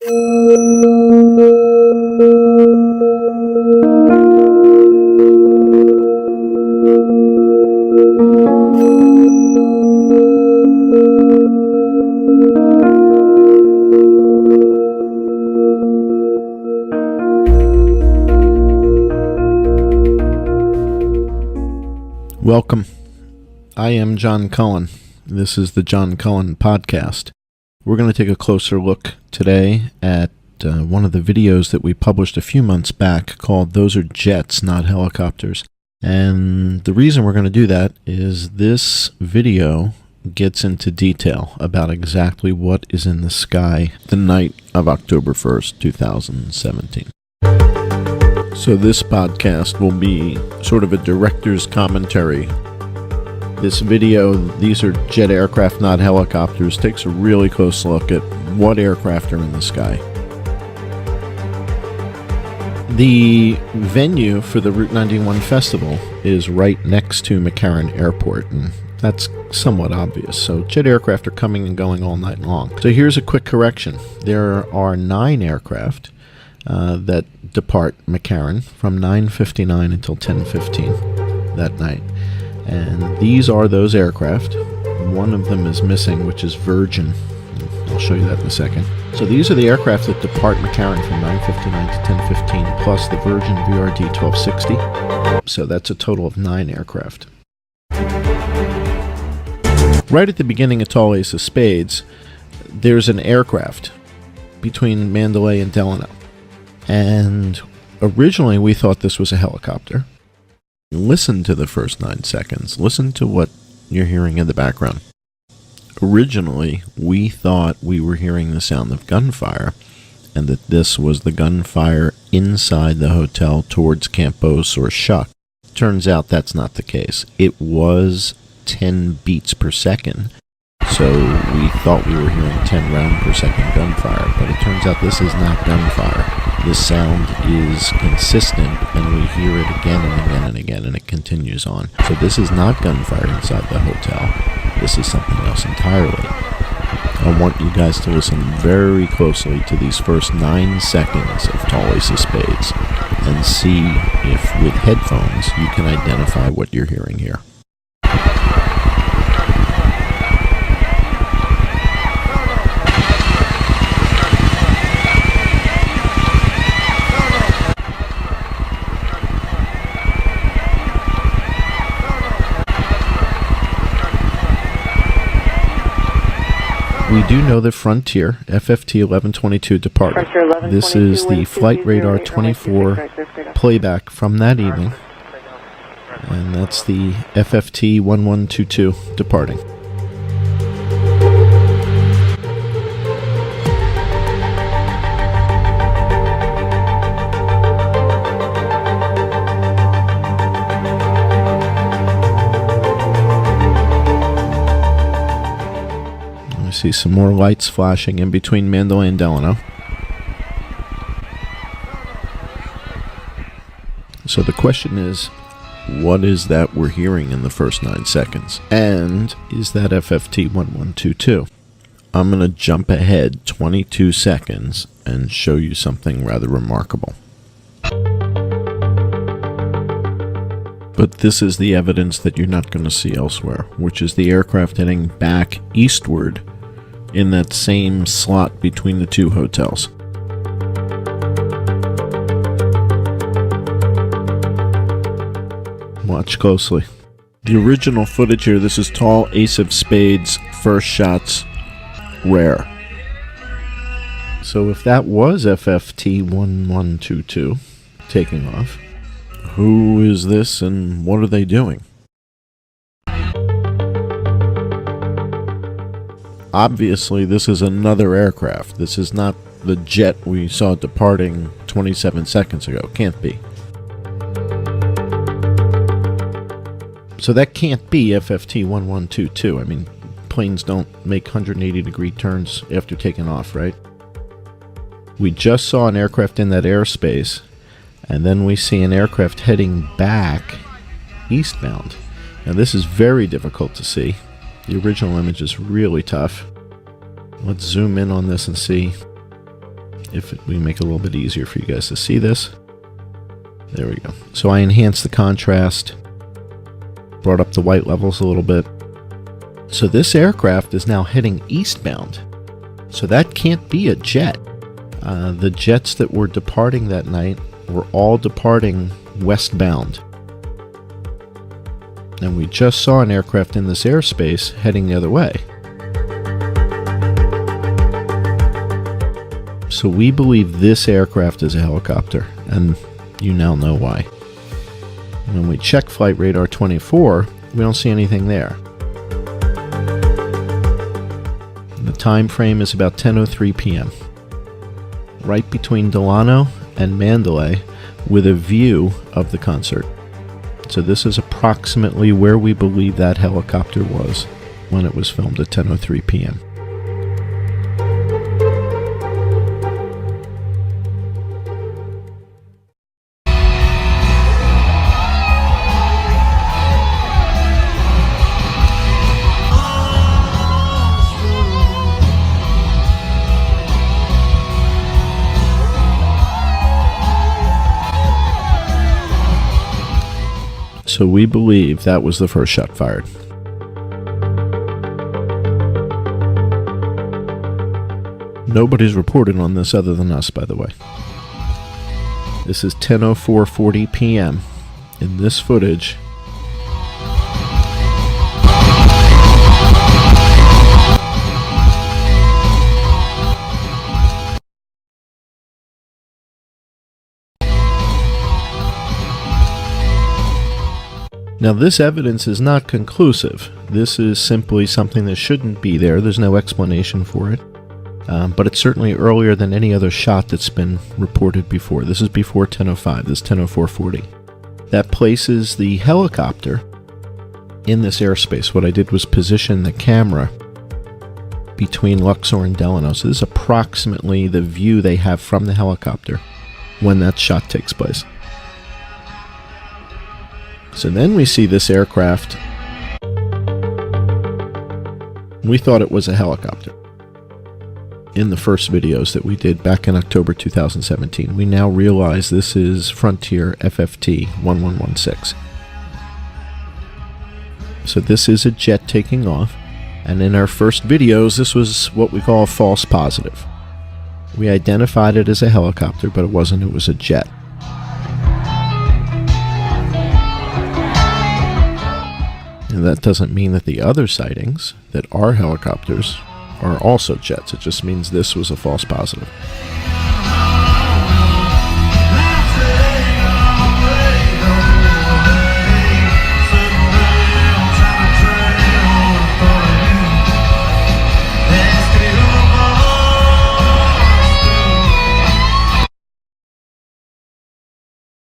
Welcome. I am John Cullen. This is the John Cullen Podcast. We're going to take a closer look today at one of the videos that we published a few months back called "Those Are Jets, Not Helicopters." And the reason we're going to do that is this video gets into detail about exactly what is in the sky the night of October 1st, 2017. So this podcast will be sort of a director's commentary. This video, "These Are Jet Aircraft, Not Helicopters," takes a really close look at what aircraft are in the sky. The venue for the Route 91 Festival is right next to McCarran Airport, and that's somewhat obvious. So jet aircraft are coming and going all night long. So here's a quick correction. There are 9 aircraft that depart McCarran from 9:59 until 10:15 that night. And these are those aircraft. One of them is missing, which is Virgin. I'll show you that in a second. So these are the aircraft that depart McCarran from 9:59 to 10:15, plus the Virgin VRD 1260. So that's a total of 9 aircraft. Right at the beginning of Tall Ace of Spades, there's an aircraft between Mandalay and Delano. And originally we thought this was a helicopter. Listen to the first 9 seconds. Listen to what you're hearing in the background. Originally, we thought we were hearing the sound of gunfire, and that this was the gunfire inside the hotel towards Campos or Shuck. Turns out that's not the case. It was 10 beats per second, so we thought we were hearing 10 round per second gunfire, but it turns out this is not gunfire. This sound is consistent, and we hear it again and again and again, and it continues on. So this is not gunfire inside the hotel. This is something else entirely. I want you guys to listen very closely to these first 9 seconds of Tall Ace of Spades and see if, with headphones, you can identify what you're hearing here. We do know that Frontier FFT 1122 departed. This is the Flight Radar 24 playback from that evening, and that's the FFT 1122 departing. See some more lights flashing in between Mandalay and Delano. So the question is, what is that we're hearing in the first 9 seconds? And is that FFT 1122? I'm going to jump ahead 22 seconds and show you something rather remarkable. But this is the evidence that you're not going to see elsewhere, which is the aircraft heading back eastward in that same slot between the 2 hotels. Watch closely. The original footage here, this is Tall Ace of Spades, first shots, rare. So if that was FFT 1122 taking off, who is this and what are they doing? Obviously, this is another aircraft. This is not the jet we saw departing 27 seconds ago. Can't be. So that can't be FFT 1122. I mean, planes don't make 180-degree turns after taking off, right? We just saw an aircraft in that airspace, and then we see an aircraft heading back eastbound. Now, this is very difficult to see. The original image is really tough. Let's zoom in on this and see. if we make it a little bit easier for you guys to see this. There we go. So I enhanced the contrast, brought up the white levels a little bit. So this aircraft is now heading eastbound. So that can't be a jet. The jets that were departing that night were all departing westbound. And we just saw an aircraft in this airspace heading the other way. So we believe this aircraft is a helicopter, and you now know why. When we check Flight Radar 24, we don't see anything there. The time frame is about 10:03 p.m. right between Delano and Mandalay, with a view of the concert. So this is approximately where we believe that helicopter was when it was filmed at 10:03 p.m. So we believe that was the first shot fired. Nobody's reported on this other than us, by the way. This is 10:04:40 p.m. in this footage. Now, this evidence is not conclusive. This is simply something that shouldn't be there. There's no explanation for it. But it's certainly earlier than any other shot that's been reported before. This is before 10:05. This is 10:04:40. That places the helicopter in this airspace. What I did was position the camera between Luxor and Delano. So this is approximately the view they have from the helicopter when that shot takes place. So then we see this aircraft. We thought it was a helicopter in the first videos that we did back in October 2017. We now realize this is Frontier FFT 1116. So this is a jet taking off, and in our first videos this was what we call a false positive. We identified it as a helicopter, but it wasn't, it was a jet. And that doesn't mean that the other sightings that are helicopters are also jets. It just means this was a false positive.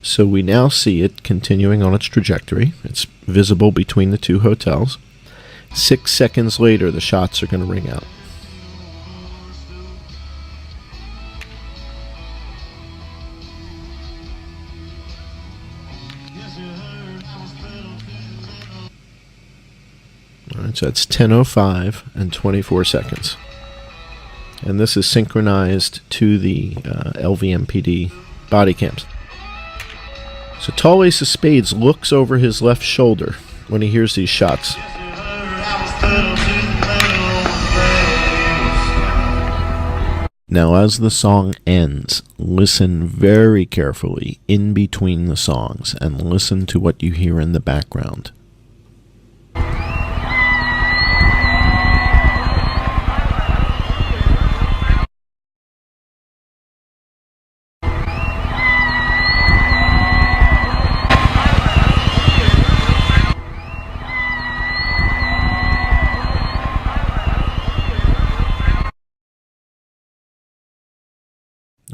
So we now see it continuing on its trajectory. It's visible between the two hotels. 6 seconds later, the shots are going to ring out. All right, so that's 10:05 and 24 seconds. And this is synchronized to the LVMPD body cams. So Tall Ace of Spades looks over his left shoulder when he hears these shots. Now, as the song ends, listen very carefully in between the songs and listen to what you hear in the background.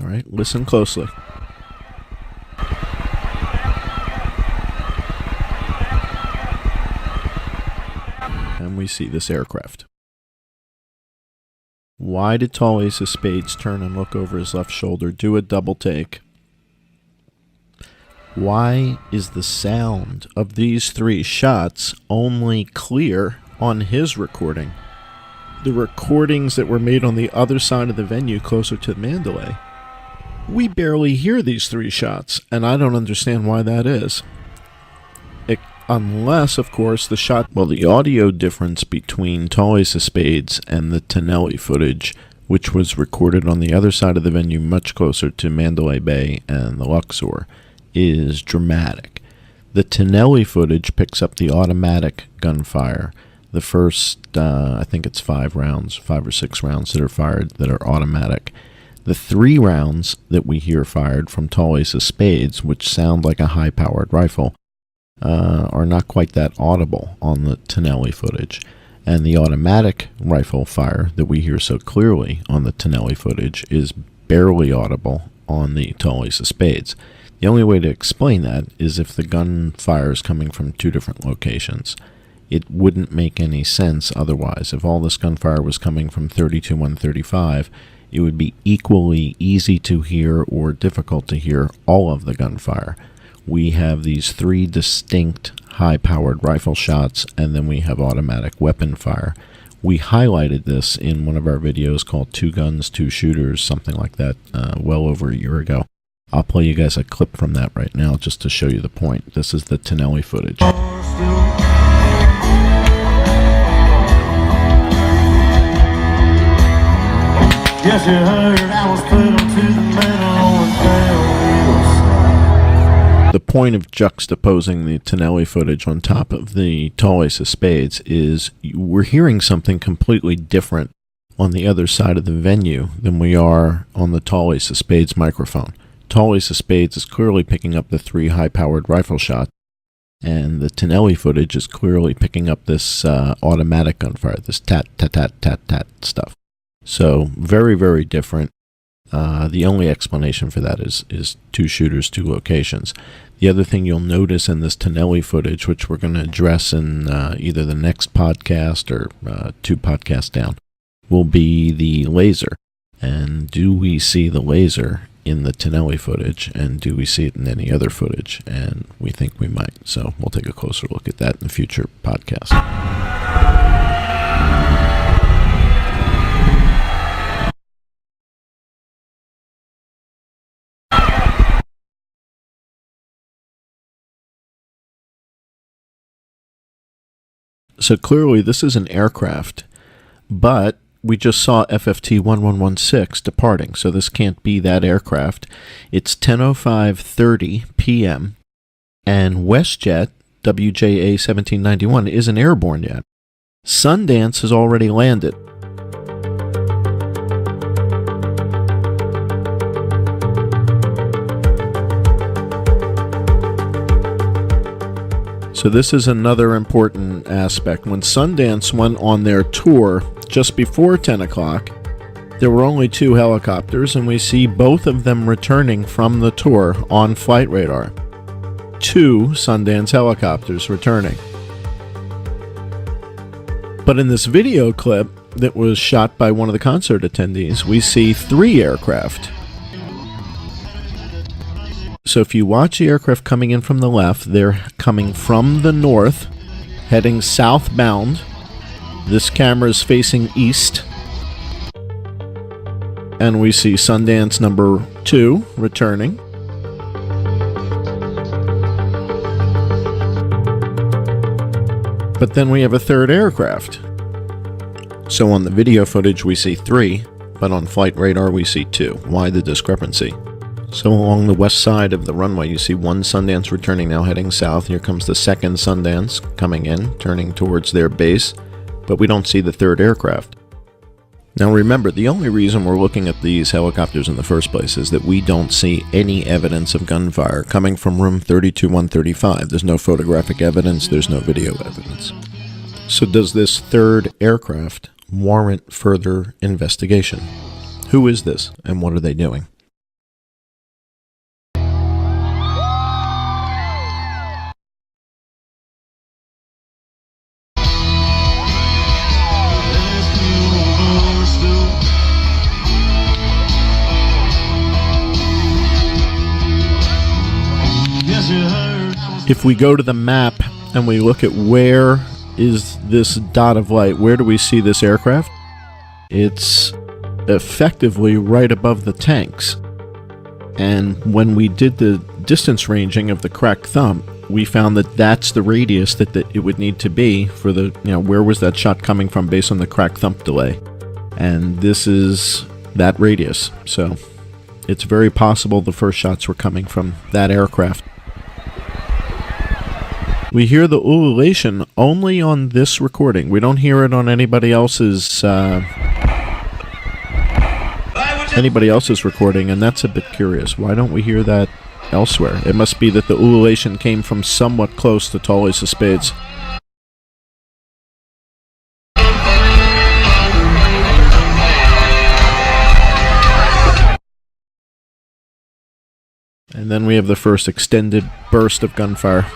All right, listen closely. And we see this aircraft. Why did Tall Ace of Spades turn and look over his left shoulder, do a double take? Why is the sound of these three shots only clear on his recording? The recordings that were made on the other side of the venue closer to Mandalay We barely hear these 3 shots, and I don't understand why that is. Unless, of course, the audio difference between Tall Ace of Spades and the Tonelli footage, which was recorded on the other side of the venue much closer to Mandalay Bay and the Luxor, is dramatic. The Tonelli footage picks up the automatic gunfire. The first, I think it's 5 or 6 rounds that are fired that are automatic. The 3 rounds that we hear fired from Tall Ace of Spades, which sound like a high-powered rifle, are not quite that audible on the Tonelli footage. And the automatic rifle fire that we hear so clearly on the Tonelli footage is barely audible on the Tall Ace of Spades. The only way to explain that is if the gunfire is coming from 2 different locations. It wouldn't make any sense otherwise. If all this gunfire was coming from 30-135, it would be equally easy to hear or difficult to hear all of the gunfire. We have these 3 distinct high-powered rifle shots, and then we have automatic weapon fire. We highlighted this in one of our videos called 2 Guns, 2 Shooters, something like that, well over a year ago. I'll play you guys a clip from that right now just to show you the point. This is the Tonelli footage. Yes, you heard I was put onto the metal wheels. The point of juxtaposing the Tonelli footage on top of the Tall Ace of Spades is we're hearing something completely different on the other side of the venue than we are on the Tall Ace of Spades microphone. Tall Ace of Spades is clearly picking up the 3 high-powered rifle shots, and the Tonelli footage is clearly picking up this automatic gunfire, this tat-tat-tat-tat-tat stuff. So very, very different. The only explanation for that is 2 shooters, 2 locations. The other thing you'll notice in this Tonelli footage, which we're going to address in either the next podcast or 2 podcasts down, will be the laser. And do we see the laser in the Tonelli footage, and do we see it in any other footage? And we think we might. So we'll take a closer look at that in a future podcast. So clearly this is an aircraft, but we just saw FFT 1116 departing, so this can't be that aircraft. It's 10:05:30 p.m., and WestJet WJA 1791 isn't airborne yet. Sundance has already landed. So this is another important aspect. When Sundance went on their tour just before 10 o'clock, there were only 2 helicopters, and we see both of them returning from the tour on flight radar. 2 Sundance helicopters returning. But in this video clip that was shot by one of the concert attendees, we see 3 aircraft. So if you watch the aircraft coming in from the left, they're coming from the north, heading southbound. This camera is facing east. And we see Sundance number 2 returning. But then we have a 3rd aircraft. So on the video footage we see 3, but on flight radar we see 2. Why the discrepancy? So along the west side of the runway, you see 1 Sundance returning now heading south. Here comes the 2nd Sundance coming in, turning towards their base, but we don't see the 3rd aircraft. Now remember, the only reason we're looking at these helicopters in the first place is that we don't see any evidence of gunfire coming from room 32-135. There's no photographic evidence, there's no video evidence. So does this 3rd aircraft warrant further investigation? Who is this, and what are they doing? If we go to the map and we look at where is this dot of light, where do we see this aircraft? It's effectively right above the tanks. And when we did the distance ranging of the cracked thump, we found that that's the radius that it would need to be for the, where was that shot coming from based on the cracked thump delay. And this is that radius. So it's very possible the first shots were coming from that aircraft. We hear the ululation only on this recording. We don't hear it on anybody else's recording, and that's a bit curious. Why don't we hear that elsewhere? It must be that the ululation came from somewhat close to tall ace of spades. And then we have the first extended burst of gunfire.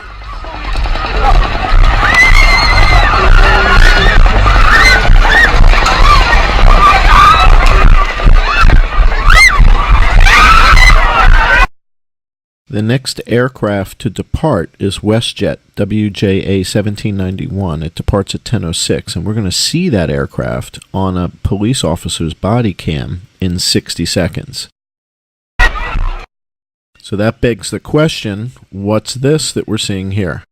The next aircraft to depart is WestJet WJA 1791. It departs at 10:06, and we're going to see that aircraft on a police officer's body cam in 60 seconds. So that begs the question, what's this that we're seeing here?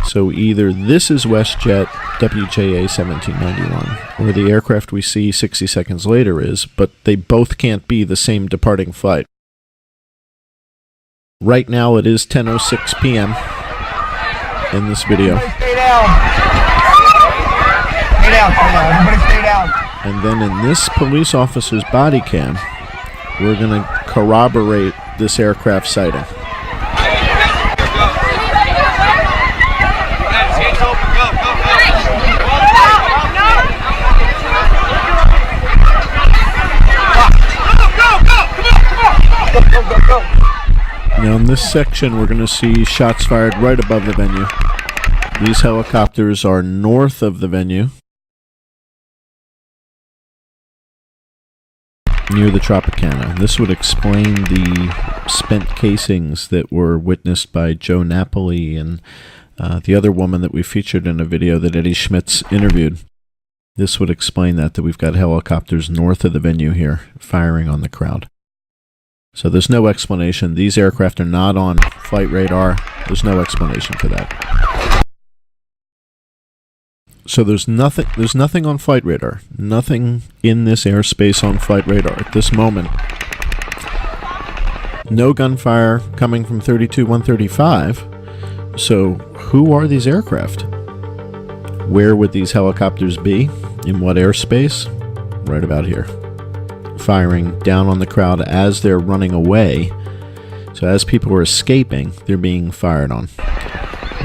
So either this is WestJet WJA 1791, or the aircraft we see 60 seconds later is, but they both can't be the same departing flight. Right now it is 10:06 p.m. in this video. Stay down. Stay down, stay down. Everybody stay down. And then in this police officer's body cam, we're going to corroborate this aircraft sighting. Now in this section we're going to see shots fired right above the venue. These helicopters are north of the venue, near the Tropicana. This would explain the spent casings that were witnessed by Joe Napoli and the other woman that we featured in a video that Eddie Schmitz interviewed. This would explain that we've got helicopters north of the venue here firing on the crowd. So there's no explanation. These aircraft are not on flight radar. There's no explanation for that. So there's nothing on flight radar. Nothing in this airspace on flight radar at this moment. No gunfire coming from 32-135. So who are these aircraft? Where would these helicopters be? In what airspace? Right about here. Firing down on the crowd as they're running away. So as people are escaping, they're being fired on.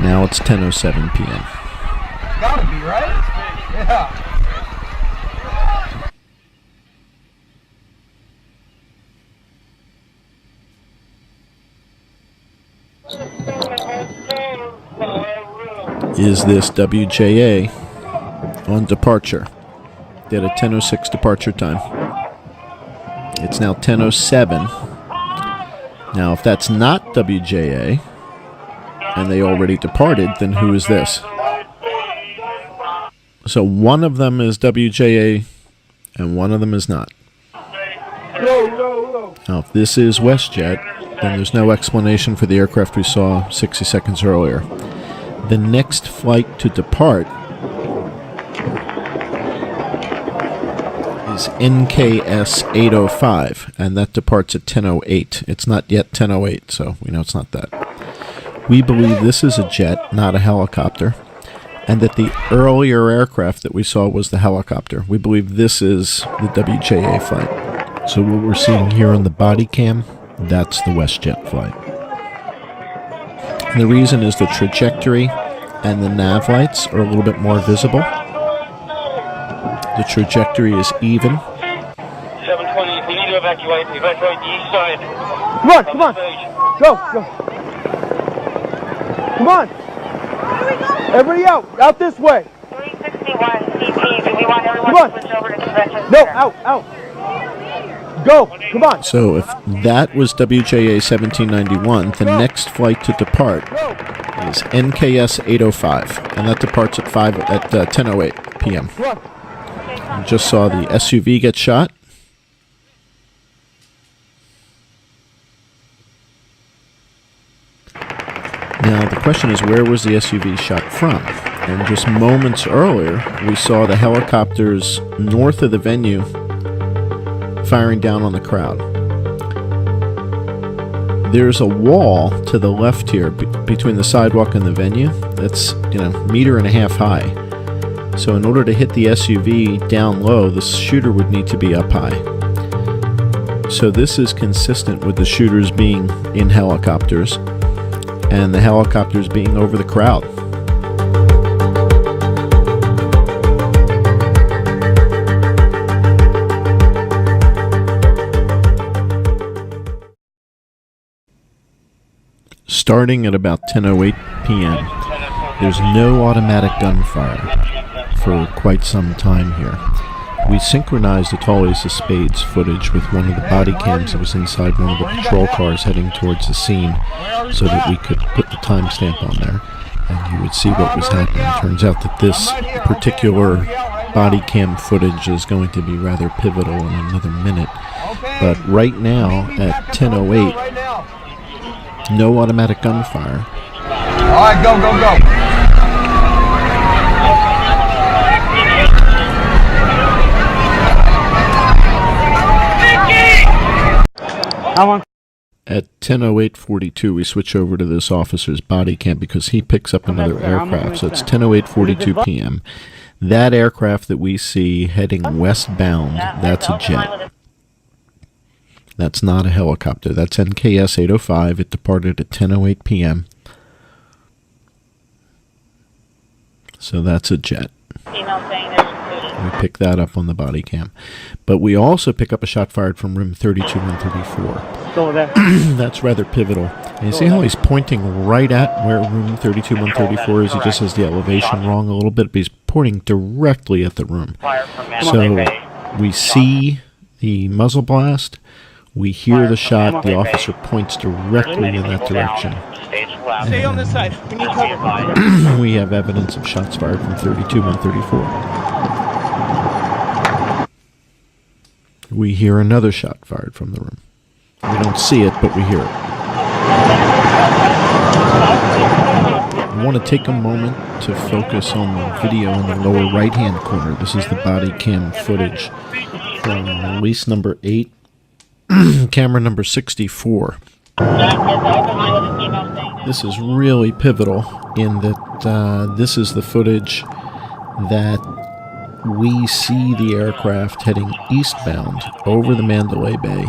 Now it's 10:07 p.m. Gotta be, right? Yeah. Is this WJA on departure? They had a 10:06 departure time. It's now 10:07. Now, if that's not WJA, and they already departed, then who is this? So one of them is WJA, and one of them is not. Now, if this is WestJet, then there's no explanation for the aircraft we saw 60 seconds earlier. The next flight to depart is NKS 805, and that departs at 10:08. It's not yet 10:08, so we know it's not that. We believe this is a jet, not a helicopter, and that the earlier aircraft that we saw was the helicopter. We believe this is the WJA flight. So what we're seeing here on the body cam, that's the WestJet flight. And the reason is the trajectory and the nav lights are a little bit more visible. The trajectory is even. 720, if we need to evacuate the east side. Come on, come on. Go, go. Come on. Everybody out this way. 361 CP, do we want everyone Come on. to switch over to convention? No, out. Go, come on. So if that was WJA 1791, the next flight to depart is NKS 805, and that departs at 10:08 p.m. Come on. We just saw the SUV get shot. question is, where was the SUV shot from? And just moments earlier, we saw the helicopters north of the venue firing down on the crowd. There's a wall to the left here between the sidewalk and the venue that's, meter and a half high. So in order to hit the SUV down low, the shooter would need to be up high. So this is consistent with the shooters being in helicopters and the helicopters being over the crowd. Starting at about 10:08 p.m., there's no automatic gunfire for quite some time here. We synchronized the Tall Ace of Spades footage with one of the body cams that was inside one of the patrol cars heading towards the scene so that we could put the timestamp on there and you would see what was happening. It turns out that this particular body cam footage is going to be rather pivotal in another minute. But right now at 10:08, no automatic gunfire. All right, go, go, go. At 10:08:42, we switch over to this officer's body cam because he picks up another aircraft. So it's 10:08:42 p.m. That aircraft that we see heading westbound, that's a jet. That's not a helicopter. That's NKS 805. It departed at 10:08 p.m. So that's a jet. We pick that up on the body cam. But we also pick up a shot fired from room 32134. That's rather pivotal. And you see how he's pointing right at where room 32134 is? He just has the elevation wrong a little bit, but he's pointing directly at the room. So we see the muzzle blast. We hear the shot. The officer points directly in that direction. Stay on this side. We need cover. We have evidence of shots fired from 32134. We hear another shot fired from the room. We don't see it, but we hear it. I want to take a moment to focus on the video in the lower right-hand corner. This is the body cam footage from release number 8, camera number 64. This is really pivotal in that this is the footage that we see the aircraft heading eastbound over the Mandalay Bay,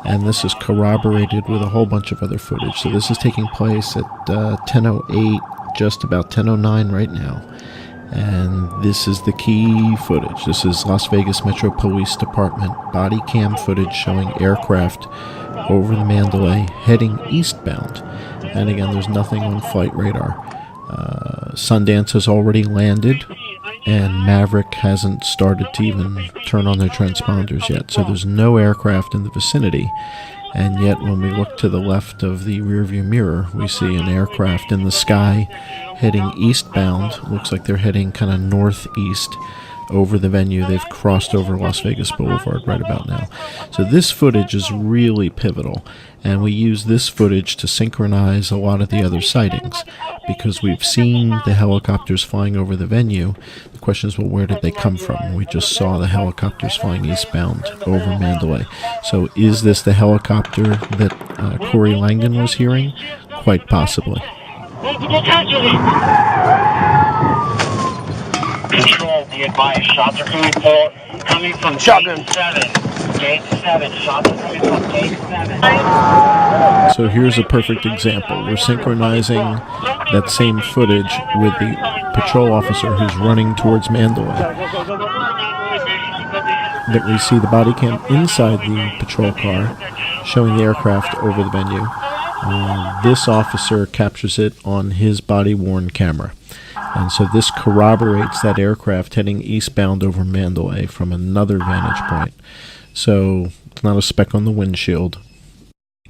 and this is corroborated with a whole bunch of other footage. So this is taking place at 10:08, just about 10:09 right now, and this is the key footage. This is Las Vegas Metro Police Department body cam footage showing aircraft over the Mandalay heading eastbound, and again, there's nothing on flight radar. Sundance has already landed, and Maverick hasn't started to even turn on their transponders yet, so there's no aircraft in the vicinity. And yet when we look to the left of the rearview mirror, we see an aircraft in the sky heading eastbound. Looks like they're heading kind of northeast over the venue. They've crossed over Las Vegas Boulevard right about now. So this footage is really pivotal, and we use this footage to synchronize a lot of the other sightings because we've seen the helicopters flying over the venue. The question is, well, where did they come from? We just saw the helicopters flying eastbound over Mandalay. So is this the helicopter that Corey Langdon was hearing? Quite possibly. Control, be advised, shots are coming from Shotgun. Gate 7. Shots are coming from Gate 7. So here's a perfect example. We're synchronizing that same footage with the patrol officer who's running towards Mandalay. That we see the body cam inside the patrol car showing the aircraft over the venue. This officer captures it on his body-worn camera. And so this corroborates that aircraft heading eastbound over Mandalay from another vantage point. So it's not a speck on the windshield.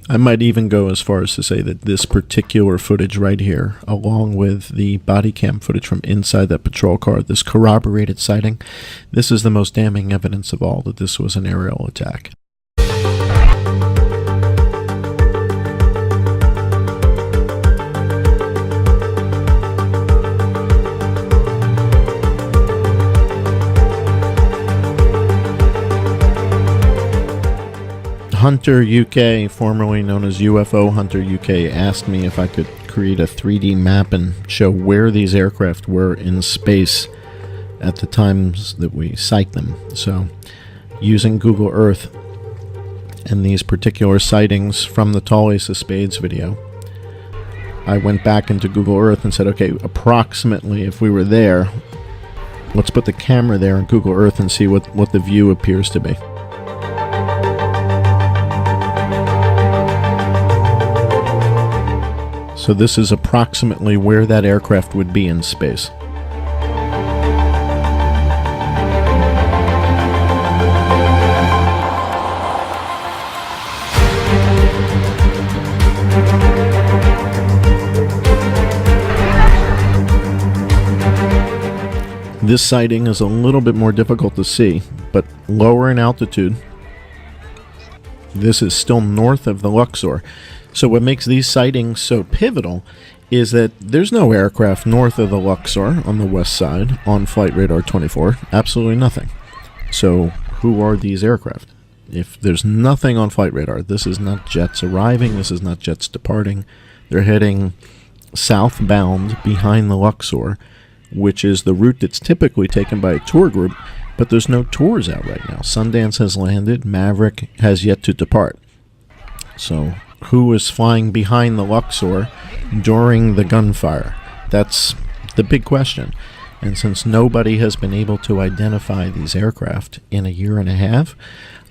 I might even go as far as to say that this particular footage right here, along with the body cam footage from inside that patrol car, this corroborated sighting, this is the most damning evidence of all that this was an aerial attack. Hunter UK, formerly known as UFO Hunter UK, asked me if I could create a 3D map and show where these aircraft were in space at the times that we sight them. So, using Google Earth and these particular sightings from the Tall Ace of Spades video, I went back into Google Earth and said, okay, approximately if we were there, let's put the camera there in Google Earth and see what the view appears to be. So this is approximately where that aircraft would be in space. This sighting is a little bit more difficult to see, but lower in altitude. This is still north of the Luxor. So what makes these sightings so pivotal is that there's no aircraft north of the Luxor on the west side on Flight Radar 24. Absolutely nothing. So who are these aircraft? If there's nothing on Flight Radar, this is not jets arriving, this is not jets departing. They're heading southbound behind the Luxor, which is the route that's typically taken by a tour group, but there's no tours out right now. Sundance has landed, Maverick has yet to depart. So who is flying behind the Luxor during the gunfire? That's the big question. And since nobody has been able to identify these aircraft in a year and a half,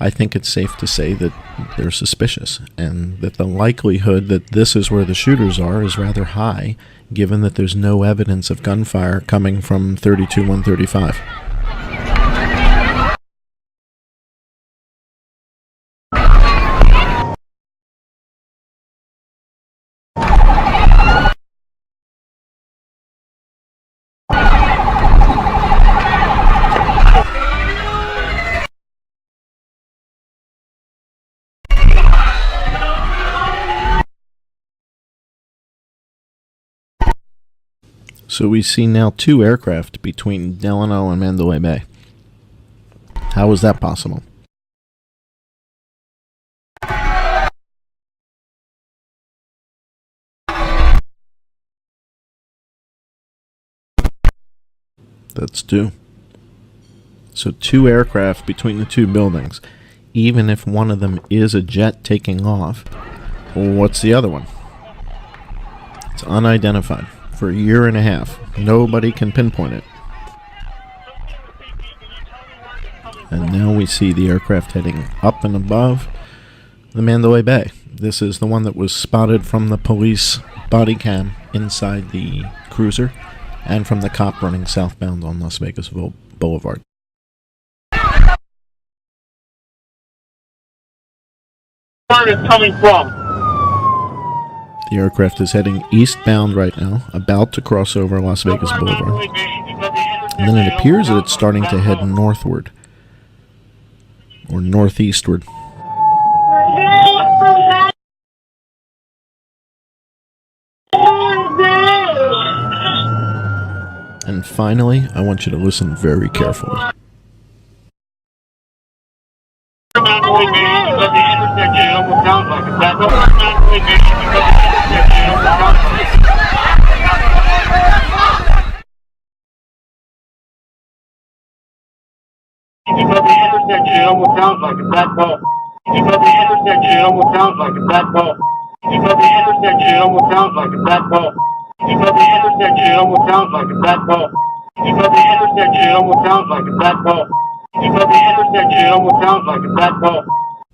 I think it's safe to say that they're suspicious, and that the likelihood that this is where the shooters are is rather high, given that there's no evidence of gunfire coming from 32-135. So we see now two aircraft between Delano and Mandalay Bay. How is that possible? That's two. So two aircraft between the two buildings. Even if one of them is a jet taking off, what's the other one? It's unidentified. For a year and a half. Nobody can pinpoint it. And now we see the aircraft heading up and above the Mandalay Bay. This is the one that was spotted from the police body cam inside the cruiser and from the cop running southbound on Las Vegas Boulevard. Where is coming from? The aircraft is heading eastbound right now, about to cross over Las Vegas Boulevard. And then it appears that it's starting to head northward, or northeastward. And finally, I want you to listen very carefully.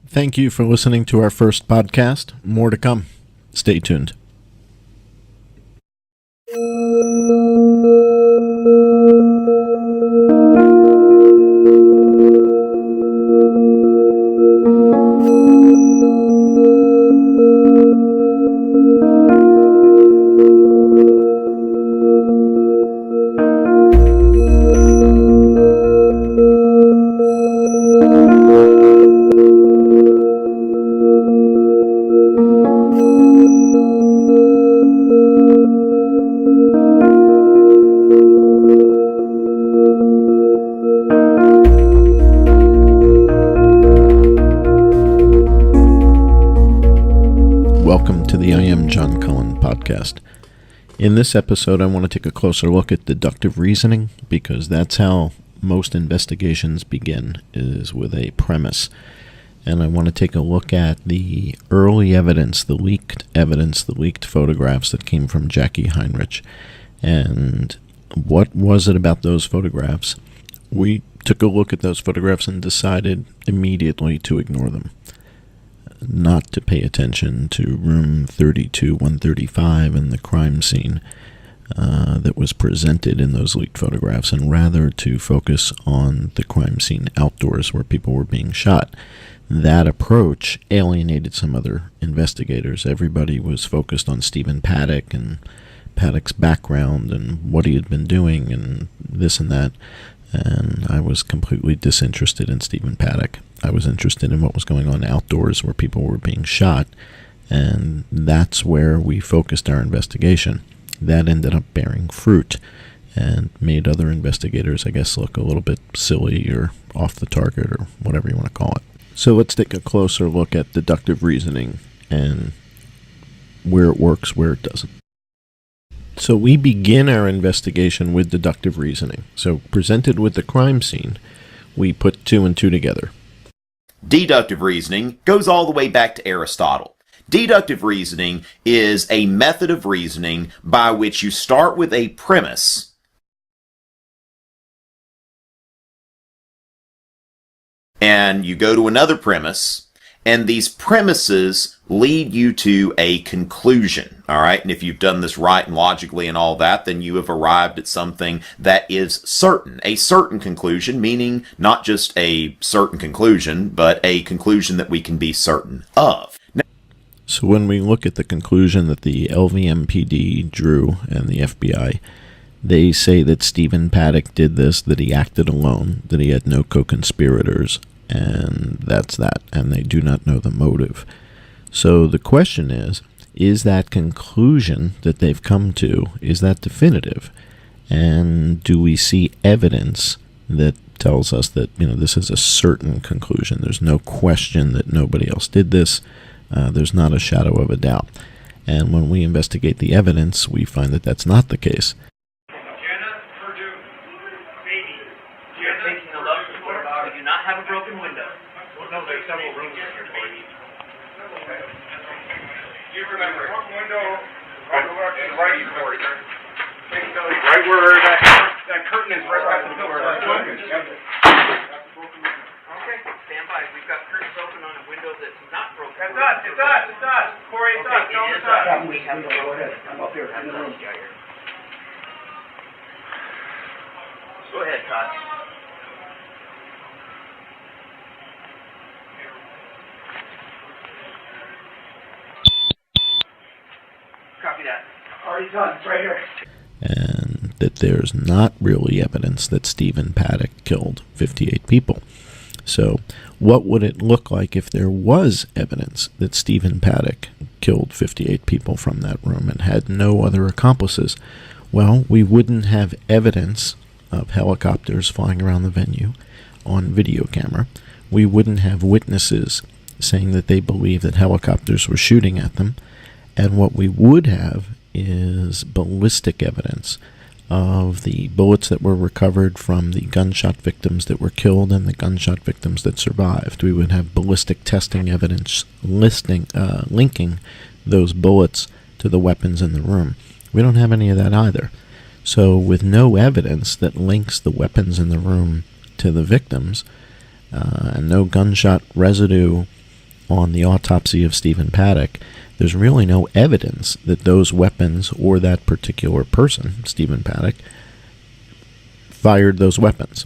Thank you for listening to our first podcast. More to come. Stay tuned. welcome to the I Am John Cullen podcast. In this episode, I want to take a closer look at deductive reasoning, because that's how most investigations begin, is with a premise. And I want to take a look at the early evidence, the leaked photographs that came from Jackie Heinrich. And what was it about those photographs? We took a look at those photographs and decided immediately to ignore them, not to pay attention to room 32-135 and the crime scene that was presented in those leaked photographs, and rather to focus on the crime scene outdoors where people were being shot. That approach alienated some other investigators. Everybody was focused on Stephen Paddock and Paddock's background and what he had been doing and this and that. And I was completely disinterested in Stephen Paddock. I was interested in what was going on outdoors where people were being shot, and that's where we focused our investigation. That ended up bearing fruit and made other investigators, I guess, look a little bit silly or off the target or whatever you want to call it. So let's take a closer look at deductive reasoning and where it works, where it doesn't. So we begin our investigation with deductive reasoning. So presented with the crime scene, we put two and two together. Deductive reasoning goes all the way back to Aristotle. Deductive reasoning is a method of reasoning by which you start with a premise and you go to another premise, and these premises lead you to a conclusion, all right? And if you've done this right and logically and all that, then you have arrived at something that is certain. A certain conclusion, meaning not just a certain conclusion, but a conclusion that we can be certain of. So when we look at the conclusion that the LVMPD drew and the FBI, they say that Stephen Paddock did this, that he acted alone, that he had no co-conspirators, and that's that, and they do not know the motive. So the question is that conclusion that they've come to, is that definitive? And do we see evidence that tells us that, this is a certain conclusion? There's no question that nobody else did this. There's not a shadow of a doubt. And when we investigate the evidence, we find that that's not the case. Have a broken window. No, there's several rooms in here for you. You remember, one window right to the right for you. Right where that curtain is, right by the door. Okay, stand by. We've got curtains open on a window that's not broken. It's us. Corey, it's us. It is us. We have to go ahead. I'm up here. Go ahead, Todd. Copy that. Already done. It's right here. And that there's not really evidence that Stephen Paddock killed 58 people. So what would it look like if there was evidence that Stephen Paddock killed 58 people from that room and had no other accomplices? Well, we wouldn't have evidence of helicopters flying around the venue on video camera. We wouldn't have witnesses saying that they believe that helicopters were shooting at them. And what we would have is ballistic evidence of the bullets that were recovered from the gunshot victims that were killed and the gunshot victims that survived. We would have ballistic testing evidence linking those bullets to the weapons in the room. We don't have any of that either. So with no evidence that links the weapons in the room to the victims, and no gunshot residue on the autopsy of Stephen Paddock, there's really no evidence that those weapons or that particular person, Stephen Paddock, fired those weapons.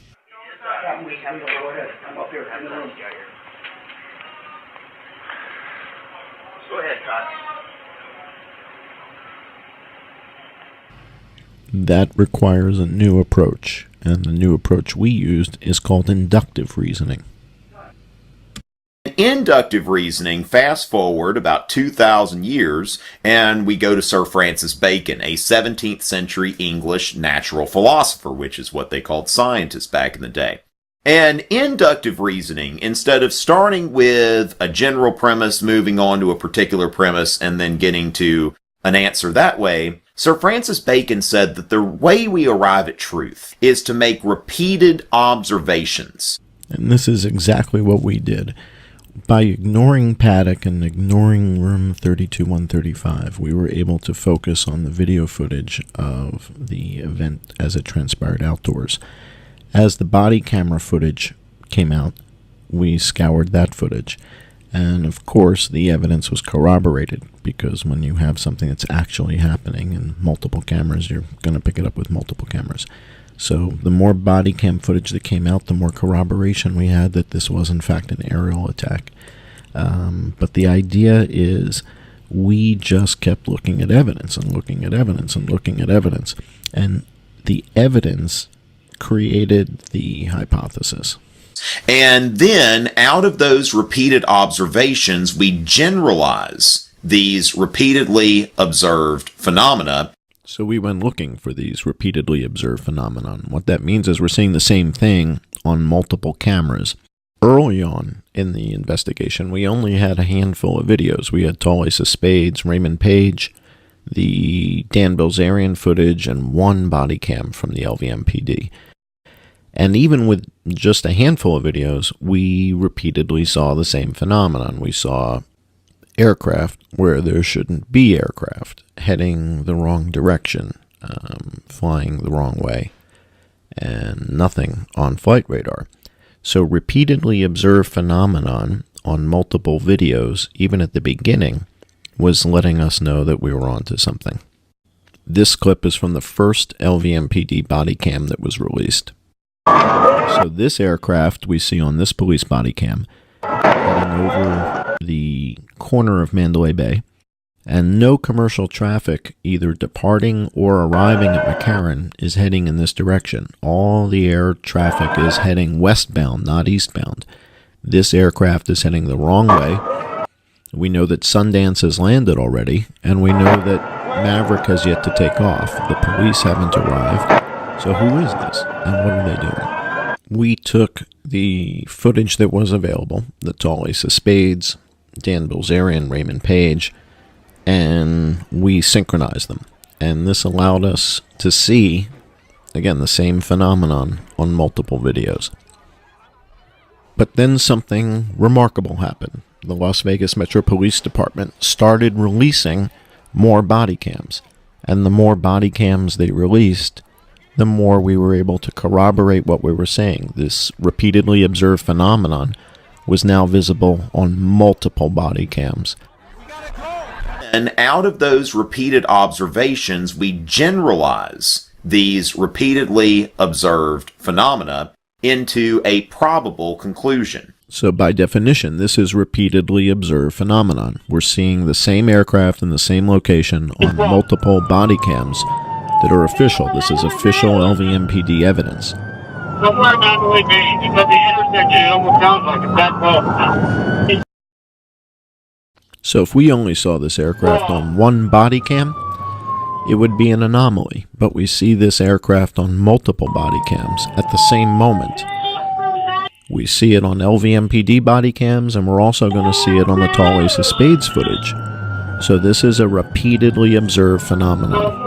Go ahead, Todd. That requires a new approach, and the new approach we used is called inductive reasoning. Inductive reasoning, fast forward about 2,000 years, and we go to Sir Francis Bacon, a 17th century English natural philosopher, which is what they called scientists back in the day. And inductive reasoning, instead of starting with a general premise, moving on to a particular premise, and then getting to an answer that way, Sir Francis Bacon said that the way we arrive at truth is to make repeated observations. And this is exactly what we did. By ignoring Paddock and ignoring room 32135, we were able to focus on the video footage of the event as it transpired outdoors. As the body camera footage came out, we scoured that footage. And of course, the evidence was corroborated, because when you have something that's actually happening in multiple cameras, you're going to pick it up with multiple cameras. So the more body cam footage that came out, the more corroboration we had that this was in fact an aerial attack. But the idea is we just kept looking at evidence and looking at evidence and looking at evidence. And the evidence created the hypothesis. And then out of those repeated observations, we generalize these repeatedly observed phenomena. So we went looking for these repeatedly observed phenomenon. What that means is we're seeing the same thing on multiple cameras. Early on in the investigation, we only had a handful of videos. We had Tall Ace of Spades, Raymond Page, the Dan Bilzerian footage, and one body cam from the LVMPD. And even with just a handful of videos, we repeatedly saw the same phenomenon. We saw aircraft where there shouldn't be aircraft, heading the wrong direction, flying the wrong way, and nothing on flight radar. So repeatedly observed phenomenon on multiple videos, even at the beginning, was letting us know that we were onto something. This clip is from the first LVMPD body cam that was released. So this aircraft we see on this police body cam heading over the corner of Mandalay Bay, and no commercial traffic either departing or arriving at McCarran is heading in this direction. All the air traffic is heading westbound, not eastbound. This aircraft is heading the wrong way. We know that Sundance has landed already, and we know that Maverick has yet to take off. The police haven't arrived. So who is this, and what are they doing? We took the footage that was available, the Tall Ace of Spades, Dan Bilzerian, Raymond Page, and we synchronized them. And this allowed us to see, again, the same phenomenon on multiple videos. But then something remarkable happened. The Las Vegas Metro Police Department started releasing more body cams. And the more body cams they released, the more we were able to corroborate what we were saying. This repeatedly observed phenomenon was now visible on multiple body cams. And out of those repeated observations, we generalize these repeatedly observed phenomena into a probable conclusion. So by definition, this is repeatedly observed phenomenon. We're seeing the same aircraft in the same location on multiple body cams that are official. This is official LVMPD evidence. Somewhere down the way, because the intersection, it almost sounds like a black ball. So if we only saw this aircraft on one body cam, it would be an anomaly. But we see this aircraft on multiple body cams at the same moment. We see it on LVMPD body cams, and we're also going to see it on the Tall Ace of Spades footage. So this is a repeatedly observed phenomenon.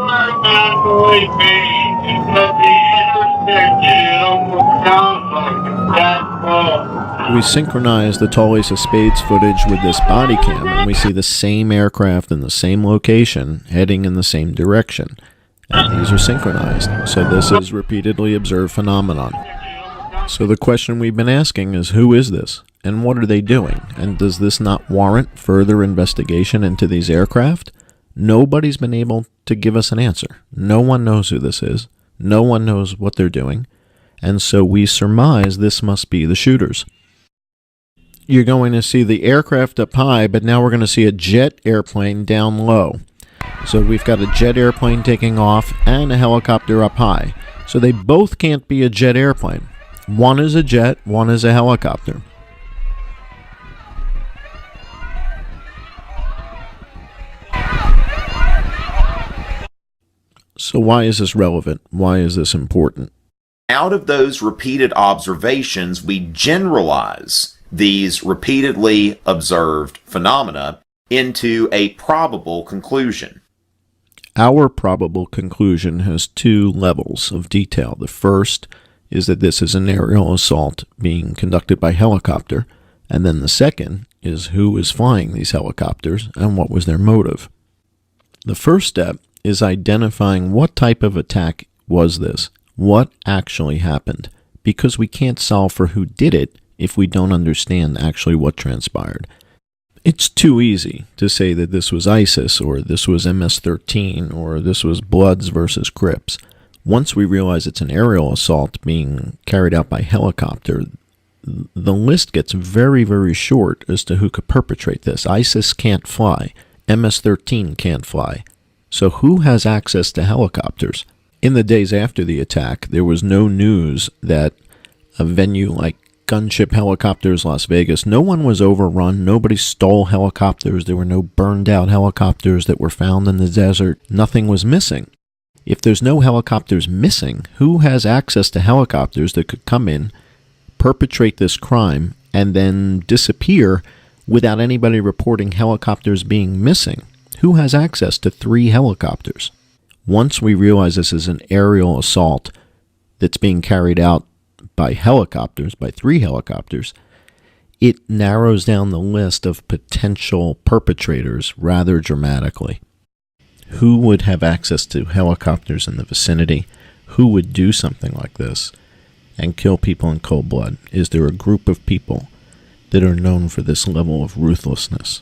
We synchronize the Tall Ace of Spades footage with this body cam, and we see the same aircraft in the same location heading in the same direction. And these are synchronized. So this is repeatedly observed phenomenon. So the question we've been asking is, who is this? And what are they doing? And does this not warrant further investigation into these aircraft? Nobody's been able to give us an answer. No one knows who this is. No one knows what they're doing. And so we surmise this must be the shooters. You're going to see the aircraft up high, but now we're going to see a jet airplane down low. So we've got a jet airplane taking off and a helicopter up high. So they both can't be a jet airplane. One is a jet, one is a helicopter. So why is this relevant? Why is this important? out of those repeated observations, we generalize these repeatedly observed phenomena into a probable conclusion. Our probable conclusion has two levels of detail. The first is that this is an aerial assault being conducted by helicopter, and then the second is who is flying these helicopters and what was their motive. The first step is identifying what type of attack was this, what actually happened, because we can't solve for who did it if we don't understand actually what transpired. It's too easy to say that this was ISIS, or this was MS-13, or this was Bloods versus Crips. Once we realize it's an aerial assault being carried out by helicopter, the list gets very, very short as to who could perpetrate this. ISIS can't fly. MS-13 can't fly. So who has access to helicopters? In the days after the attack, there was no news that a venue like Gunship Helicopters Las Vegas, no one was overrun, nobody stole helicopters, there were no burned out helicopters that were found in the desert, nothing was missing. If there's no helicopters missing, who has access to helicopters that could come in, perpetrate this crime, and then disappear without anybody reporting helicopters being missing? Who has access to 3 helicopters? Once we realize this is an aerial assault that's being carried out by helicopters, by 3 helicopters, it narrows down the list of potential perpetrators rather dramatically. Who would have access to helicopters in the vicinity? Who would do something like this and kill people in cold blood? Is there a group of people that are known for this level of ruthlessness?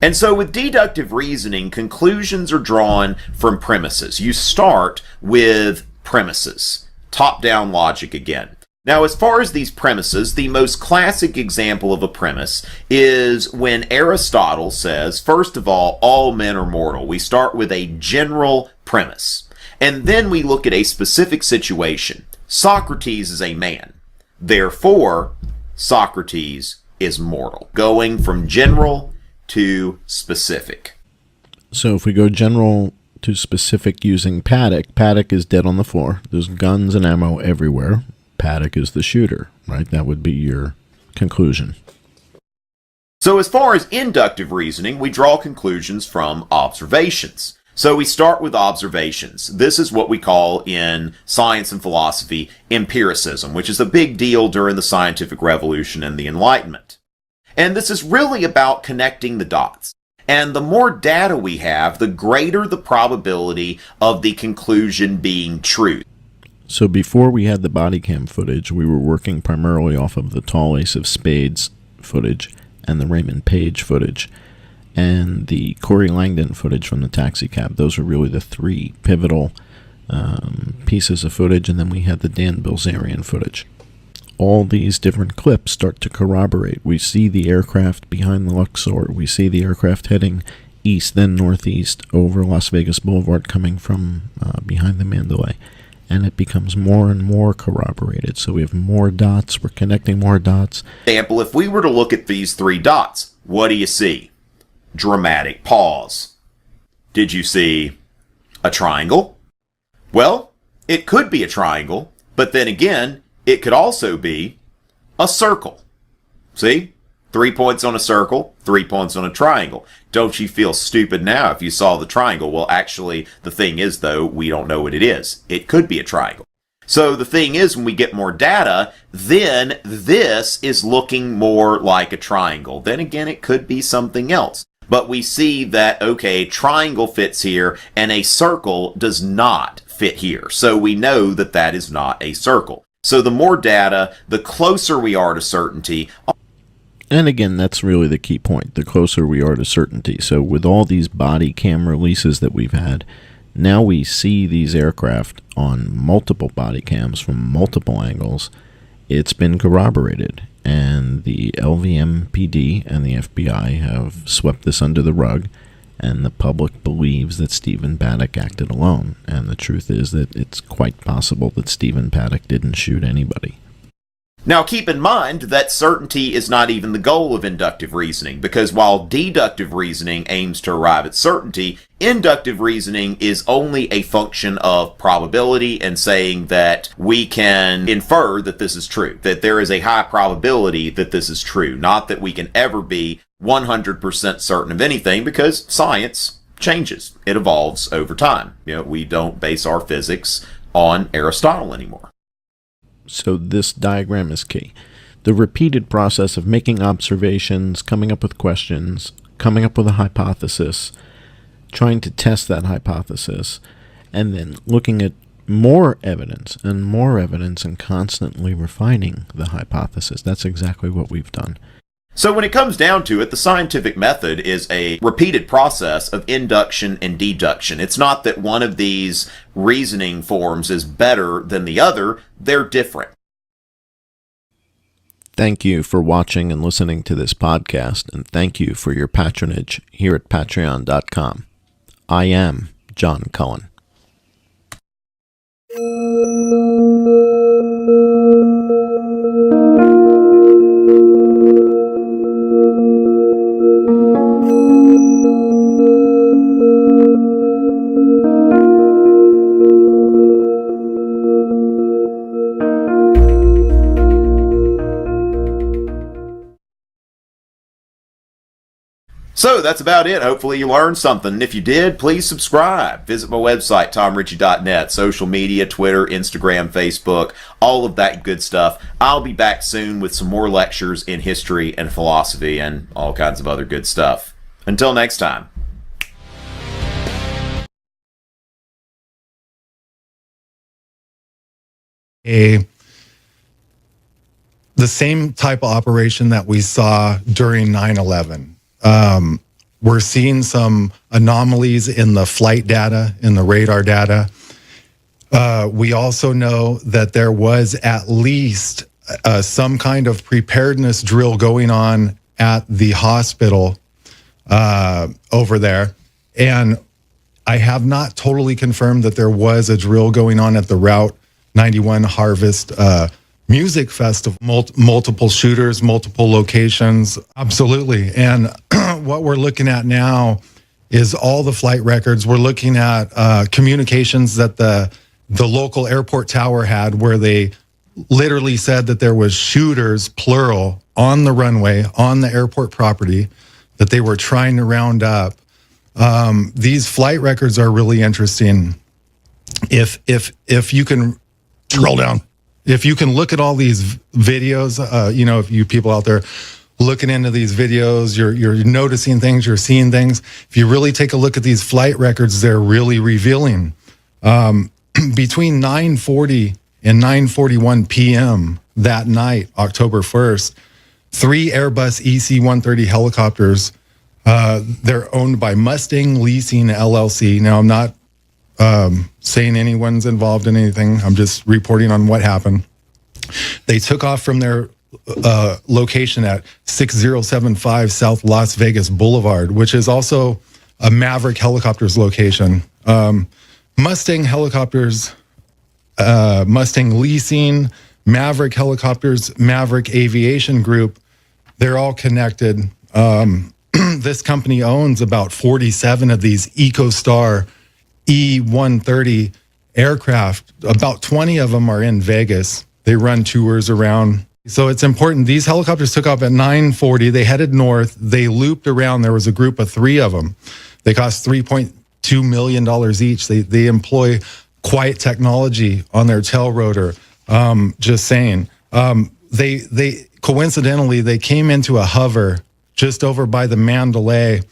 And so with deductive reasoning, conclusions are drawn from premises. You start with premises. Top-down logic again. Now, as far as these premises, the most classic example of a premise is when Aristotle says, first of all men are mortal. We start with a general premise. And then we look at a specific situation. Socrates is a man. Therefore, Socrates is mortal. Going from general to specific. So if we go general to specific using Paddock is dead on the floor. There's guns and ammo everywhere. Paddock is the shooter, right? That would be your conclusion. So as far as inductive reasoning, we draw conclusions from observations. So we start with observations. This is what we call in science and philosophy empiricism, which is a big deal during the scientific revolution and the Enlightenment. And this is really about connecting the dots. And the more data we have, the greater the probability of the conclusion being true. So before we had the body cam footage, we were working primarily off of the Tall Ace of Spades footage and the Raymond Page footage and the Corey Langdon footage from the taxi cab. Those are really the 3 pivotal pieces of footage, and then we had the Dan Bilzerian footage. All these different clips start to corroborate. We see the aircraft behind the Luxor. We see the aircraft heading east, then northeast, over Las Vegas Boulevard, coming from behind the Mandalay. And it becomes more and more corroborated. So we have more dots. We're connecting more dots. Example, if we were to look at these 3 dots, what do you see? Dramatic pause. Did you see a triangle? Well, it could be a triangle, but then again, it could also be a circle. See? 3 points on a circle, 3 points on a triangle. Don't you feel stupid now if you saw the triangle? Well, actually, the thing is, though, we don't know what it is. It could be a triangle. So the thing is, when we get more data, then this is looking more like a triangle. Then again, it could be something else. But we see that, okay, triangle fits here, and a circle does not fit here. So we know that that is not a circle. So the more data, the closer we are to certainty. And again, that's really the key point, the closer we are to certainty. So with all these body cam releases that we've had, now we see these aircraft on multiple body cams from multiple angles. It's been corroborated, and the LVMPD and the FBI have swept this under the rug, and the public believes that Stephen Paddock acted alone. And the truth is that it's quite possible that Stephen Paddock didn't shoot anybody. Now, keep in mind that certainty is not even the goal of inductive reasoning, because while deductive reasoning aims to arrive at certainty, inductive reasoning is only a function of probability and saying that we can infer that this is true, that there is a high probability that this is true, not that we can ever be 100% certain of anything, because science changes. It evolves over time. We don't base our physics on Aristotle anymore. So this diagram is key. The repeated process of making observations, coming up with questions, coming up with a hypothesis, trying to test that hypothesis, and then looking at more evidence and constantly refining the hypothesis. That's exactly what we've done. So when it comes down to it, the scientific method is a repeated process of induction and deduction. It's not that one of these reasoning forms is better than the other. They're different. Thank you for watching and listening to this podcast, and thank you for your patronage here at patreon.com. I am John Cullen. So that's about it. Hopefully you learned something. And if you did, please subscribe. Visit my website, tomritchie.net, social media, Twitter, Instagram, Facebook, all of that good stuff. I'll be back soon with some more lectures in history and philosophy and all kinds of other good stuff. Until next time. The same type of operation that we saw during 9/11. We're seeing some anomalies in the flight data, in the radar data. We also know that there was at least some kind of preparedness drill going on at the hospital over there. And I have not totally confirmed that there was a drill going on at the Route 91 Harvest Music Festival. Multiple shooters, multiple locations. Absolutely. And what we're looking at now is all the flight records. We're looking at communications that the local airport tower had, where they literally said that there was shooters, plural, on the runway, on the airport property, that they were trying to round up. These flight records are really interesting. If you can scroll down, if you can look at all these videos, if you people out there looking into these videos, you're noticing things, you're seeing things. If you really take a look at these flight records, they're really revealing. Between 9:40 and 9:41 p.m. that night, October 1st, 3 Airbus EC-130 helicopters, they're owned by Mustang Leasing LLC. Now, I'm not saying anyone's involved in anything. I'm just reporting on what happened. They took off from their location at 6075 South Las Vegas Boulevard, which is also a Maverick Helicopters location. Mustang Helicopters, Mustang Leasing, Maverick Helicopters, Maverick Aviation Group, they're all connected. This company owns about 47 of these EcoStar E-130 aircraft. About 20 of them are in Vegas. They run tours around. So it's important. These helicopters took off at 9:40. They headed north. They looped around. There was a group of 3 of them. They cost $3.2 million each. They employ quiet technology on their tail rotor. Just saying. They coincidentally, they came into a hover just over by the Mandalay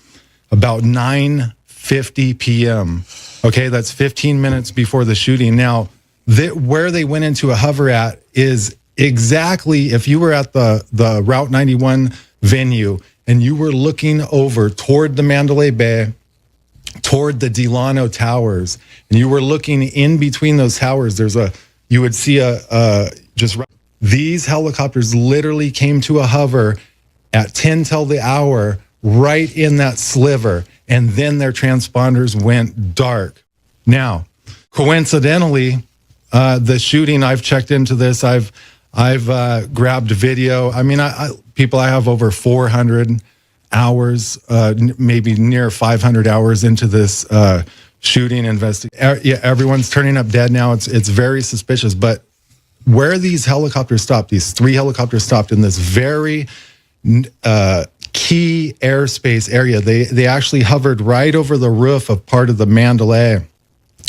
about 9:50 p.m. Okay, that's 15 minutes before the shooting. Now, where they went into a hover at is exactly, if you were at the Route 91 venue and you were looking over toward the Mandalay Bay, toward the Delano Towers, and you were looking in between those towers, you would see these helicopters literally came to a hover at 10 till the hour, right in that sliver, and then their transponders went dark. Now, coincidentally, the shooting, I've checked into this. I've I've grabbed video. I mean, I have over 400 hours, maybe near 500 hours into this shooting investigation. Yeah, everyone's turning up dead now. It's very suspicious. But where these helicopters stopped, these 3 helicopters stopped in this very key airspace area. They actually hovered right over the roof of part of the Mandalay,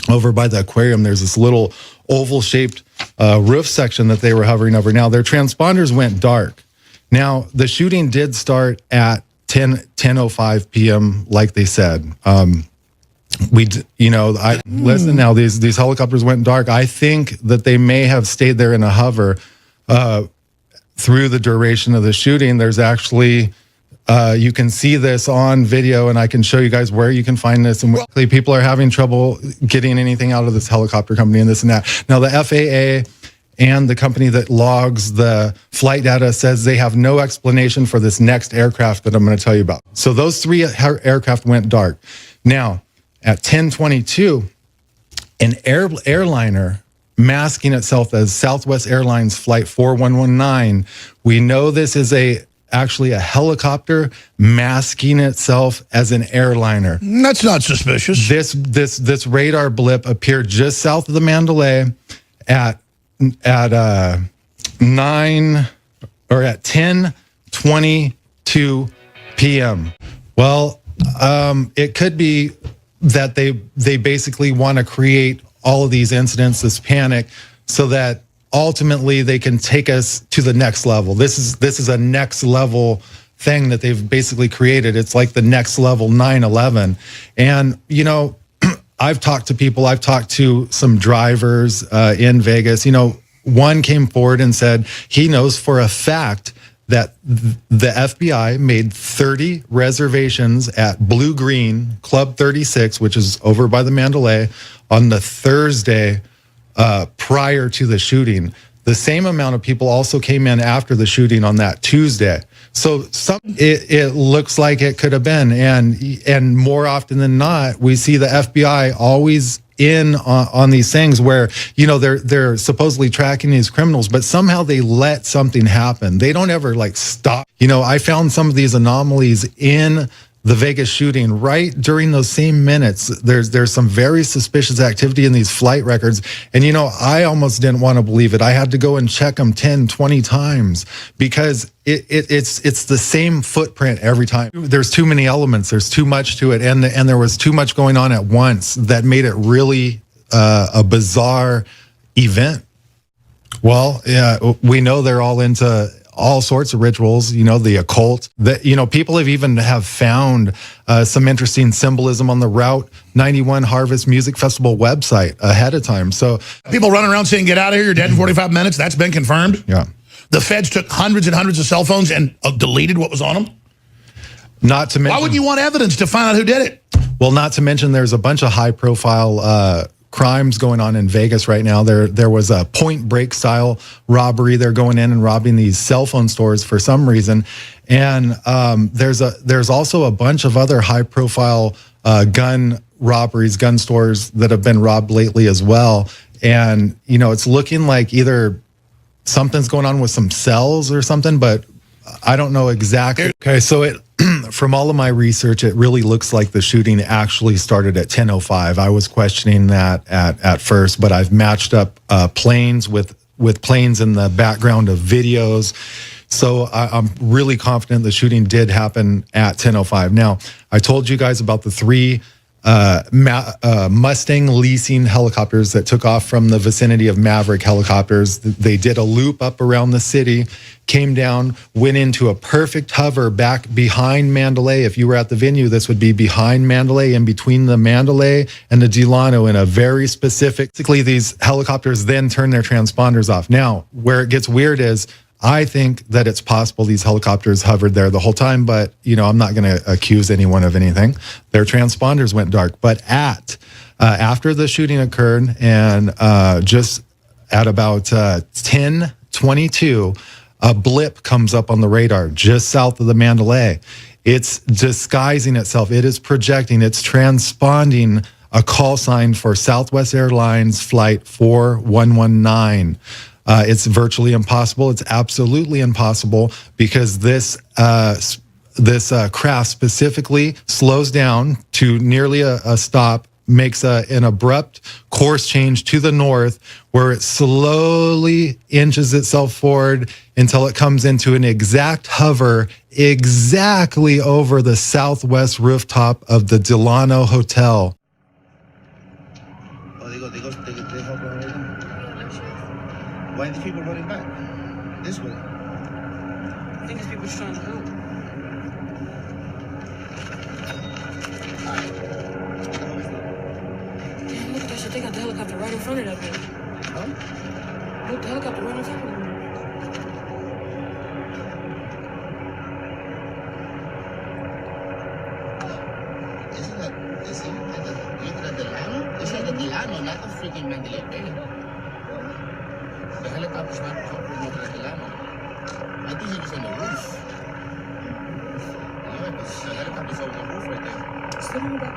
over by the aquarium. There's this little oval-shaped roof section that they were hovering over. Now, their transponders went dark. Now, the shooting did start at 10:05 p.m., like they said. Listen now, these helicopters went dark. I think that they may have stayed there in a hover through the duration of the shooting. There's actually, you can see this on video, and I can show you guys where you can find this. And people are having trouble getting anything out of this helicopter company and this and that. Now, the FAA and the company that logs the flight data says they have no explanation for this next aircraft that I'm going to tell you about. So those 3 aircraft went dark. Now, at 10:22, an airliner masking itself as Southwest Airlines Flight 4119. We know this is actually a helicopter masking itself as an airliner. That's not suspicious. This radar blip appeared just south of the Mandalay at 10:22 p.m. Well, it could be that they basically want to create all of these incidents, this panic, so that ultimately they can take us to the next level. This is a next level thing that they've basically created. It's like the next level 9/11. And I've talked to people. I've talked to some drivers in Vegas. One came forward and said he knows for a fact that the FBI made 30 reservations at Blue Green Club 36, which is over by the Mandalay, on the Thursday prior to the shooting. The same amount of people also came in after the shooting on that Tuesday. So it looks like it could have been. And more often than not, we see the FBI always in on these things where, they're supposedly tracking these criminals, but somehow they let something happen. They don't ever stop. I found some of these anomalies in the Vegas shooting right during those same minutes. There's some very suspicious activity in these flight records. And, I almost didn't want to believe it. I had to go and check them 10, 20 times because it's the same footprint every time. There's too many elements. There's too much to it. And there was too much going on at once that made it really a bizarre event. Well, yeah, we know they're all into all sorts of rituals, the occult. That people have found some interesting symbolism on the Route 91 Harvest Music Festival website ahead of time. So people running around saying, "Get out of here! You're dead in 45 minutes." That's been confirmed. Yeah. The feds took hundreds and hundreds of cell phones and deleted what was on them. Not to mention, why wouldn't you want evidence to find out who did it? Well, not to mention, there's a bunch of high-profile crimes going on in Vegas right now. There was a Point Break style robbery. They're going in and robbing these cell phone stores for some reason, and there's also a bunch of other high profile gun robberies, gun stores that have been robbed lately as well. And it's looking like either something's going on with some cells or something, but I don't know exactly. Okay, so from all of my research, it really looks like the shooting actually started at 10:05. I was questioning that at first, but I've matched up planes with planes in the background of videos. So I'm really confident the shooting did happen at 10:05. Now, I told you guys about the 3 Mustang leasing helicopters that took off from the vicinity of Maverick helicopters. They did a loop up around the city, came down, went into a perfect hover back behind Mandalay. If you were at the venue, this would be behind Mandalay, in between the Mandalay and the Delano, in a very specifically, these helicopters then turn their transponders off. Now, where it gets weird is, I think that it's possible these helicopters hovered there the whole time, but I'm not going to accuse anyone of anything. Their transponders went dark, but after the shooting occurred, and just at about 10:22, a blip comes up on the radar just south of the Mandalay. It's disguising itself. It is projecting. It's transponding a call sign for Southwest Airlines Flight 4119. It's virtually impossible. It's absolutely impossible because this craft specifically slows down to nearly a stop, makes an abrupt course change to the north, where it slowly inches itself forward until it comes into an exact hover exactly over the southwest rooftop of the Delano Hotel. Oh, they hover already? Why are these people running back? This way. I think these people trying to help. Damn, look at that shit. They got the helicopter right in front of that bitch. Huh? Look, the helicopter right in front of them. Isn't that Delano? It's at the Delano, not the freaking Mandalay Bay. The helicopter's not hovering over the Delano. I think he was on the roof. Yeah, but the helicopter's over the roof right there. Sit on the back.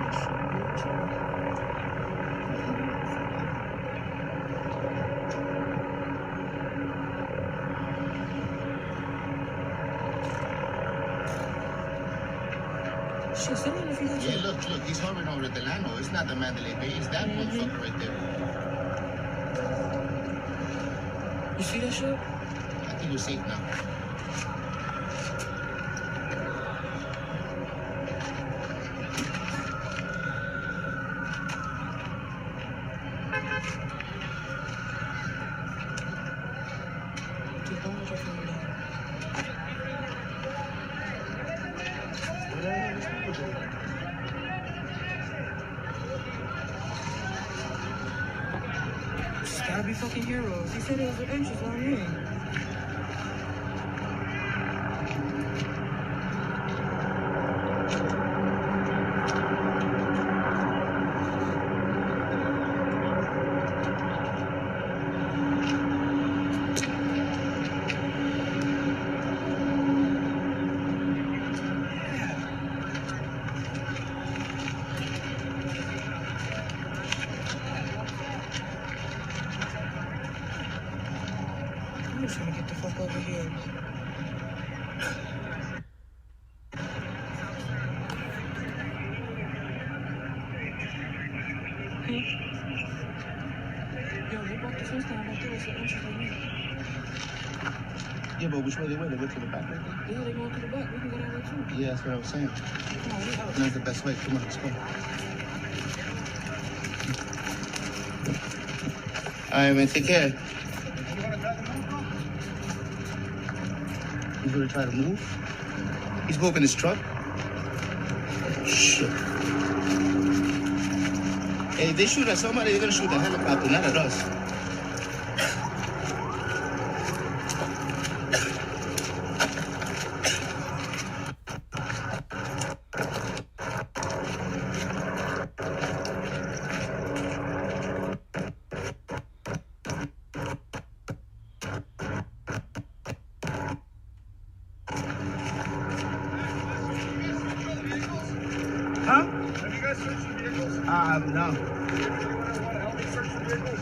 Shit, sit on the feet. Yeah, look, he's hovering over the Delano. It's not the Mandalay Bay, it's that motherfucker right there. You see that shit? I think we're safe now. Dude, don't let your phone down. Just gotta be fucking heroes. He said it was an entrance on here. I'm just trying to get the fuck over here. Yo, they broke the fence down right there. It's an entrance right here. Yeah, but which way they went? They went to the back right there? Yeah, they going to the back. We can go that way too. Yeah, that's what I was saying. Come on, we out. That's the best way. Come on, let's go. All right, man, take care. He's gonna try to move. He's moving his truck. Shit. Hey, if they shoot at somebody, they're gonna shoot the helicopter, not at us. Huh? Have you guys searched the vehicles? No. Anyone want to help me search the vehicles?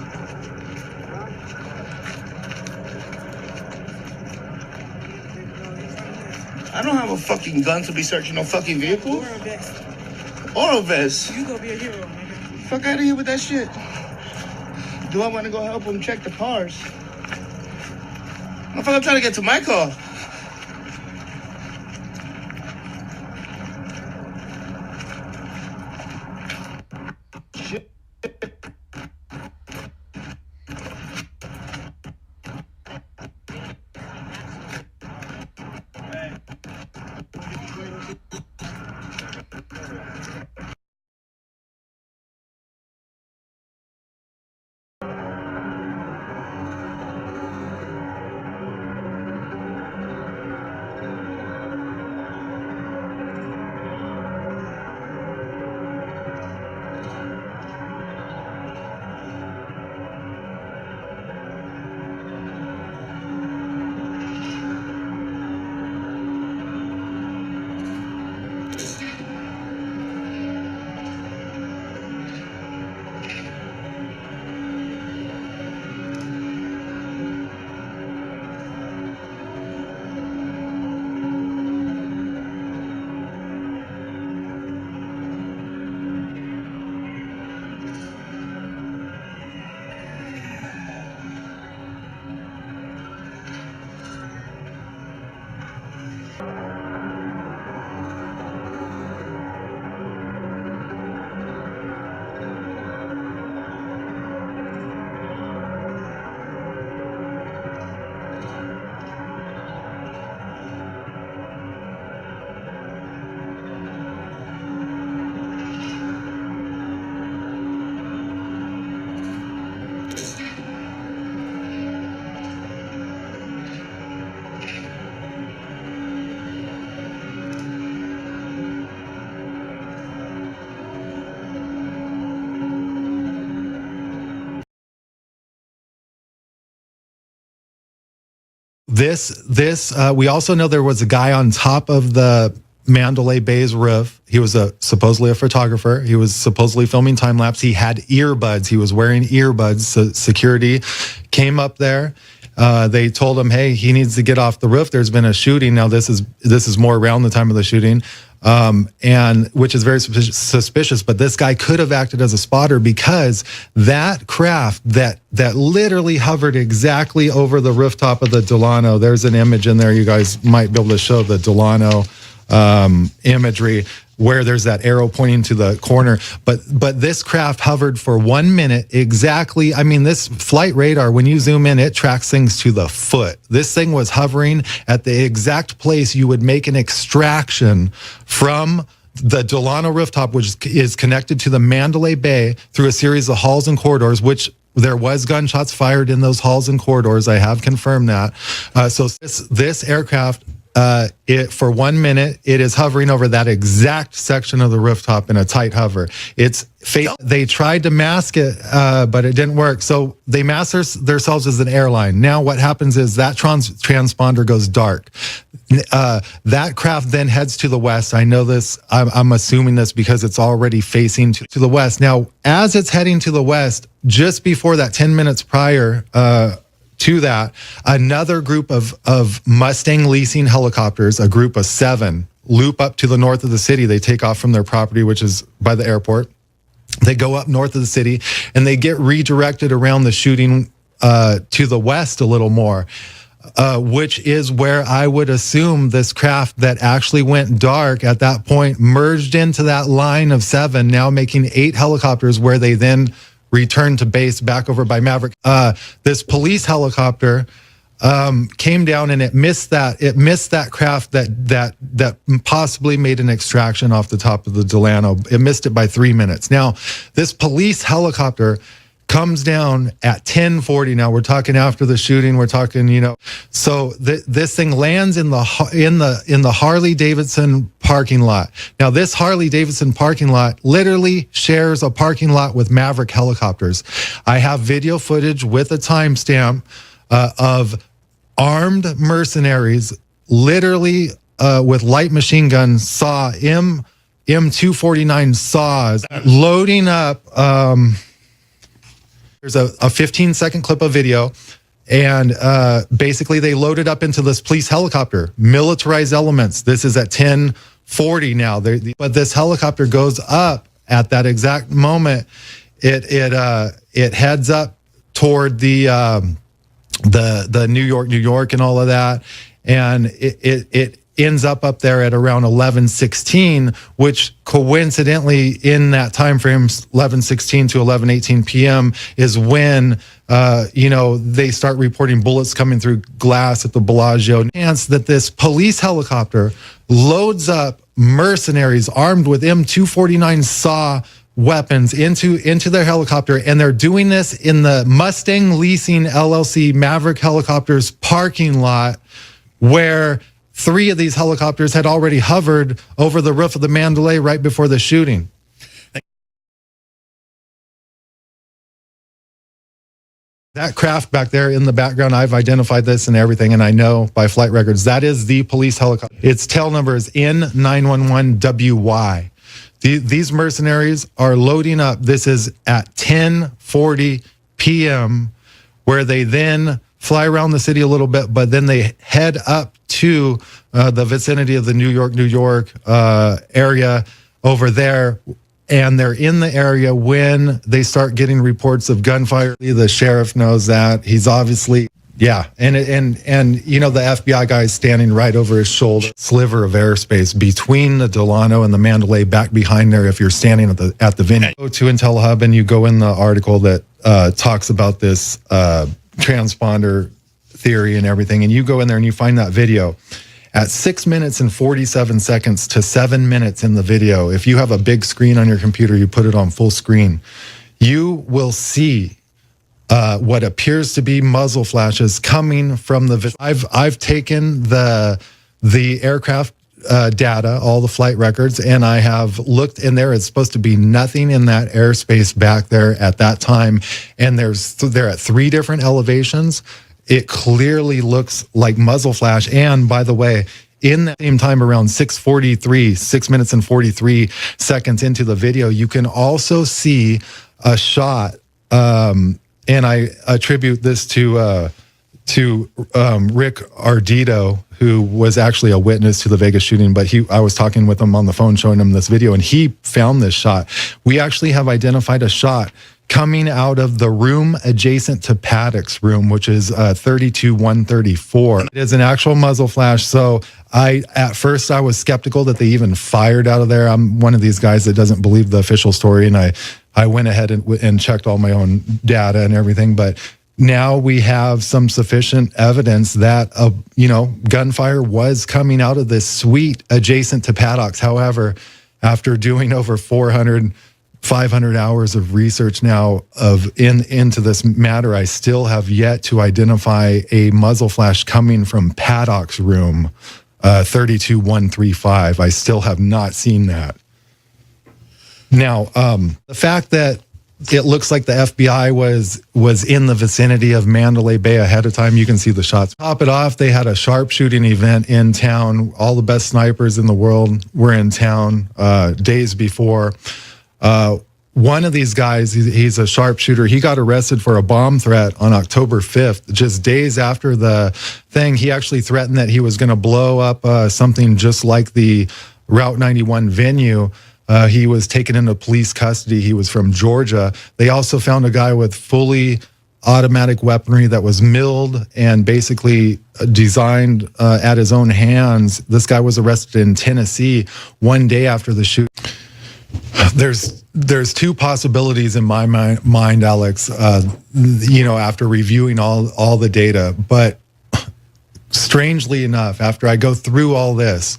I don't have a fucking gun to be searching no fucking vehicle. Or a vest. Or a vest. You go be a hero, nigga. Fuck out of here with that shit. Do I want to go help them check the cars? Motherfucker, I'm trying to get to my car. Shit. We also know there was a guy on top of the Mandalay Bay's roof. He was supposedly a photographer. He was supposedly filming time lapse. He had earbuds. He was wearing earbuds. So security came up there. They told him, hey, he needs to get off the roof. There's been a shooting. Now this is more around the time of the shooting, and which is very suspicious. But this guy could have acted as a spotter, because that craft that literally hovered exactly over the rooftop of the Delano. There's an image in there. You guys might be able to show the Delano imagery, where there's that arrow pointing to the corner. But this craft hovered for 1 minute exactly. I mean, this flight radar, when you zoom in, it tracks things to the foot. This thing was hovering at the exact place you would make an extraction from the Delano rooftop, which is connected to the Mandalay Bay through a series of halls and corridors, which there was gunshots fired in those halls and corridors. I have confirmed that. So this aircraft, for 1 minute, it is hovering over that exact section of the rooftop in a tight hover. They tried to mask it, but it didn't work. So they mask themselves as an airline. Now what happens is that transponder goes dark. That craft then heads to the west. I know this. I'm assuming this because it's already facing to the west. Now, as it's heading to the west, just before that, 10 minutes prior, to that, another group of Mustang leasing helicopters, a group of 7, loop up to the north of the city. They take off from their property, which is by the airport. They go up north of the city, and they get redirected around the shooting to the west a little more, which is where I would assume this craft that actually went dark at that point merged into that line of 7, now making 8 helicopters, where they then returned to base back over by Maverick. This police helicopter came down, and it missed that craft that possibly made an extraction off the top of the Delano. It missed it by 3 minutes. Now, this police helicopter comes down at 10:40. Now we're talking after the shooting. We're talking, so this thing lands in the Harley Davidson parking lot. Now this Harley Davidson parking lot literally shares a parking lot with Maverick helicopters. I have video footage with a timestamp of armed mercenaries, literally with light machine guns, M249 saws, loading up. There's a 15-second clip of video, and basically they loaded up into this police helicopter, militarized elements. This is at 10:40 now. But this helicopter goes up at that exact moment. It heads up toward the New York, and all of that, and it ends up there at around 11:16, which coincidentally in that time frame, 11:16 to 11:18 p.m. is when they start reporting bullets coming through glass at the Bellagio. Chance that this police helicopter loads up mercenaries armed with M249 saw weapons into their helicopter, and they're doing this in the Mustang Leasing LLC Maverick Helicopters parking lot, where 3 of these helicopters had already hovered over the roof of the Mandalay right before the shooting. That craft back there in the background, I've identified this and everything, and I know by flight records, that is the police helicopter. Its tail number is N911WY. These mercenaries are loading up. This is at 10:40 p.m., where they then fly around the city a little bit, but then they head up to the vicinity of the New York area over there, and they're in the area when they start getting reports of gunfire. The sheriff knows that. He's obviously, and the FBI guy is standing right over his shoulder. Sliver of airspace between the Delano and the Mandalay, back behind there. If you're standing at the venue, go to Intel Hub and you go in the article that talks about this transponder theory and everything, and you go in there and you find that video at 6 minutes and 47 seconds to 7 minutes in the video. If you have a big screen on your computer, you put it on full screen, you will see what appears to be muzzle flashes coming from the. I've taken the aircraft data, all the flight records, and I have looked in there. It's supposed to be nothing in that airspace back there at that time, and they're at 3 different elevations. it clearly looks like muzzle flash. And by the way, in that same time, around 6 minutes and 43 seconds into the video, you can also see a shot. And I attribute this to Rick Ardito, who was actually a witness to the Vegas shooting, but I was talking with him on the phone, showing him this video, and he found this shot. We actually have identified a shot coming out of the room adjacent to Paddock's room, which is 32-134. It is an actual muzzle flash. So at first I was skeptical that they even fired out of there. I'm one of these guys that doesn't believe the official story, and I went ahead and checked all my own data and everything. But now we have some sufficient evidence that gunfire was coming out of this suite adjacent to Paddock's. However, after doing over 500 hours of research now into this matter, I still have yet to identify a muzzle flash coming from Paddock's room, 32-135. I still have not seen that. Now, the fact that it looks like the FBI was in the vicinity of Mandalay Bay ahead of time. You can see the shots. Top it off, they had a sharpshooting event in town. All the best snipers in the world were in town days before. One of these guys, he's a sharpshooter. He got arrested for a bomb threat on October 5th, just days after the thing. He actually threatened that he was going to blow up something just like the Route 91 venue. He was taken into police custody. He was from Georgia. They also found a guy with fully automatic weaponry that was milled and basically designed at his own hands. This guy was arrested in Tennessee one day after the shoot. There's two possibilities in my mind, Alex, after reviewing all the data. But strangely enough, after I go through all this,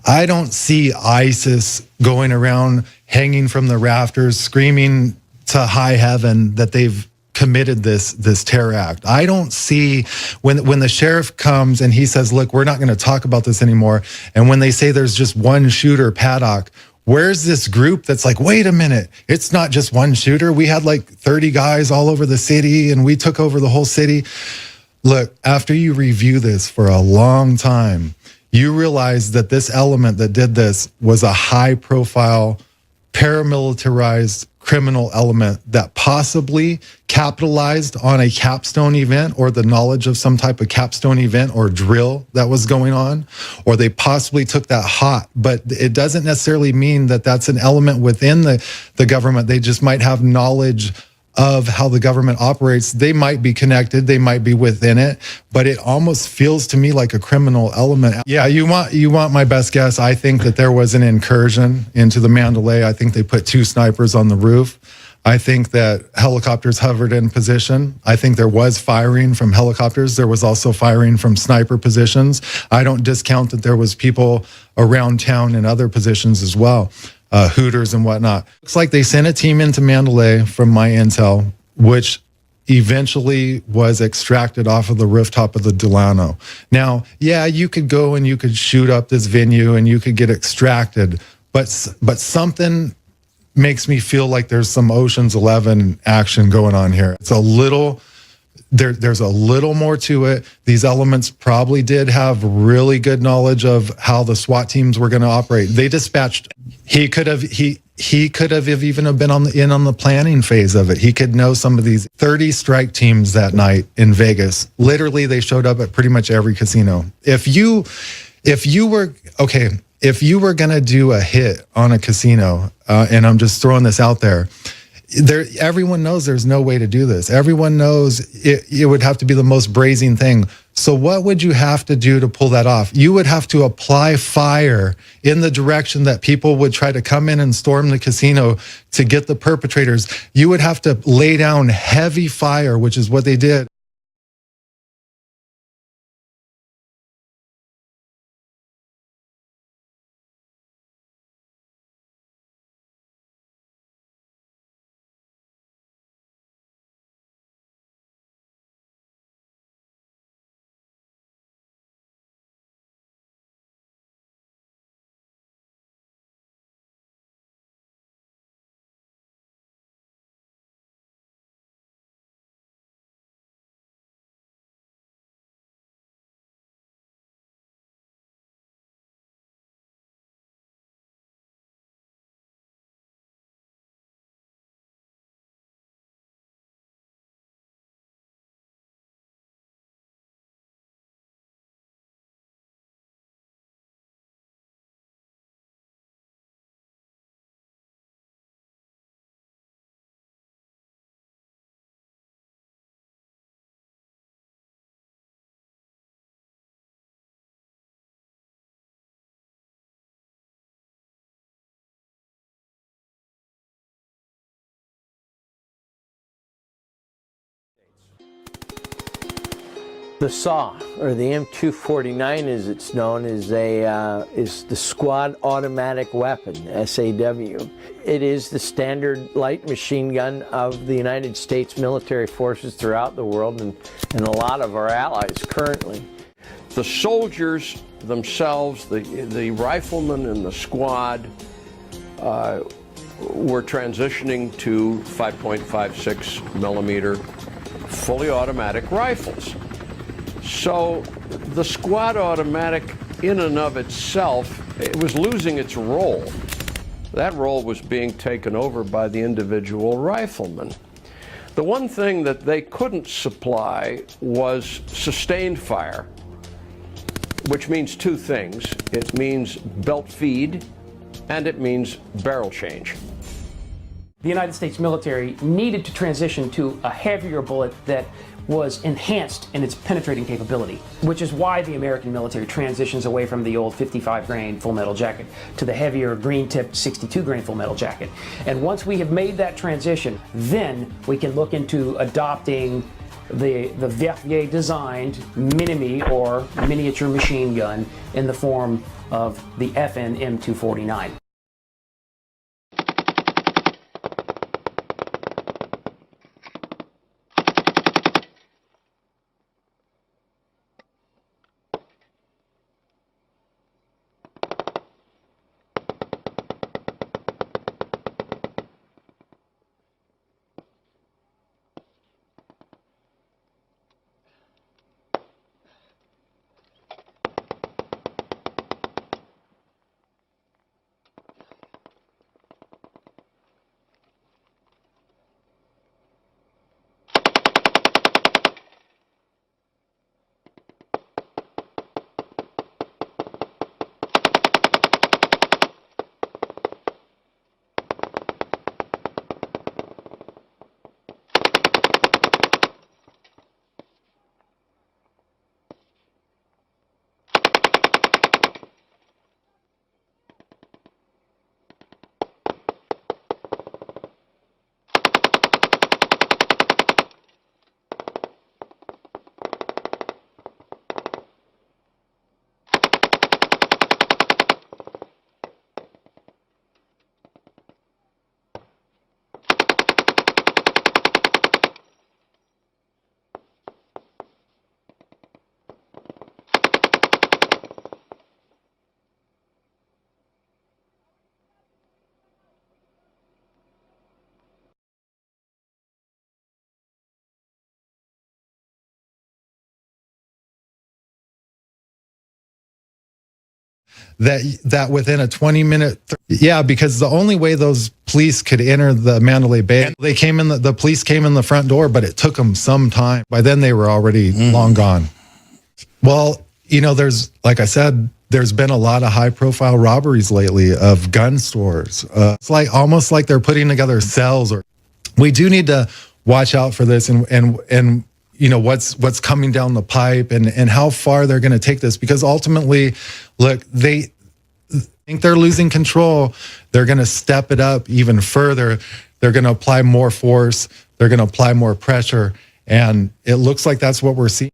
I don't see ISIS going around hanging from the rafters, screaming to high heaven that they've committed this terror act. I don't see when the sheriff comes and he says, look, we're not going to talk about this anymore. And when they say there's just one shooter, Paddock, where's this group that's like, wait a minute, it's not just one shooter. We had like 30 guys all over the city and we took over the whole city. Look, after you review this for a long time, you realize that this element that did this was a high profile, paramilitarized criminal element that possibly capitalized on a capstone event or the knowledge of some type of capstone event or drill that was going on, or they possibly took that hot. But it doesn't necessarily mean that that's an element within the government. They just might have knowledge of how the government operates. They might be connected, they might be within it, but it almost feels to me like a criminal element. Yeah, you want my best guess. I think that there was an incursion into the Mandalay. I think they put 2 snipers on the roof. I think that helicopters hovered in position. I think there was firing from helicopters. There was also firing from sniper positions. I don't discount that there was people around town in other positions as well. Hooters and whatnot. Looks like they sent a team into Mandalay from my intel, which eventually was extracted off of the rooftop of the Delano. Now, yeah, you could go and you could shoot up this venue and you could get extracted, but something makes me feel like there's some Ocean's 11 action going on here. It's a little... There's a little more to it. These elements probably did have really good knowledge of how the SWAT teams were going to operate. They dispatched. He could have even been on the planning phase of it. He could know some of these 30 strike teams that night in Vegas. Literally, they showed up at pretty much every casino. If you were going to do a hit on a casino, and I'm just throwing this out there. Everyone knows there's no way to do this. Everyone knows it would have to be the most brazen thing. So what would you have to do to pull that off? You would have to apply fire in the direction that people would try to come in and storm the casino to get the perpetrators. You would have to lay down heavy fire, which is what they did. The SAW, or the M249 as it's known, is the Squad Automatic Weapon, SAW. It is the standard light machine gun of the United States military forces throughout the world and a lot of our allies currently. The soldiers themselves, the riflemen and the squad, were transitioning to 5.56 millimeter fully automatic rifles. So the squad automatic in and of itself, it was losing its role. That role was being taken over by the individual rifleman. The one thing that they couldn't supply was sustained fire, which means two things. It means belt feed and it means barrel change. The United States military needed to transition to a heavier bullet that was enhanced in its penetrating capability, which is why the American military transitions away from the old 55 grain full metal jacket to the heavier green tipped 62 grain full metal jacket. And once we have made that transition, then we can look into adopting the Verrier designed Mini-Me or miniature machine gun in the form of the FN M249. That within a 20-minute, because the only way those police could enter the Mandalay Bay, they came in, the police came in the front door, but it took them some time. By then they were already long gone. Well, there's, like I said, there's been a lot of high profile robberies lately of gun stores. It's like almost like they're putting together cells. Or we do need to watch out for this and what's coming down the pipe and how far they're going to take this, because ultimately, look, they think they're losing control. They're going to step it up even further. They're going to apply more force. They're going to apply more pressure. And it looks like that's what we're seeing.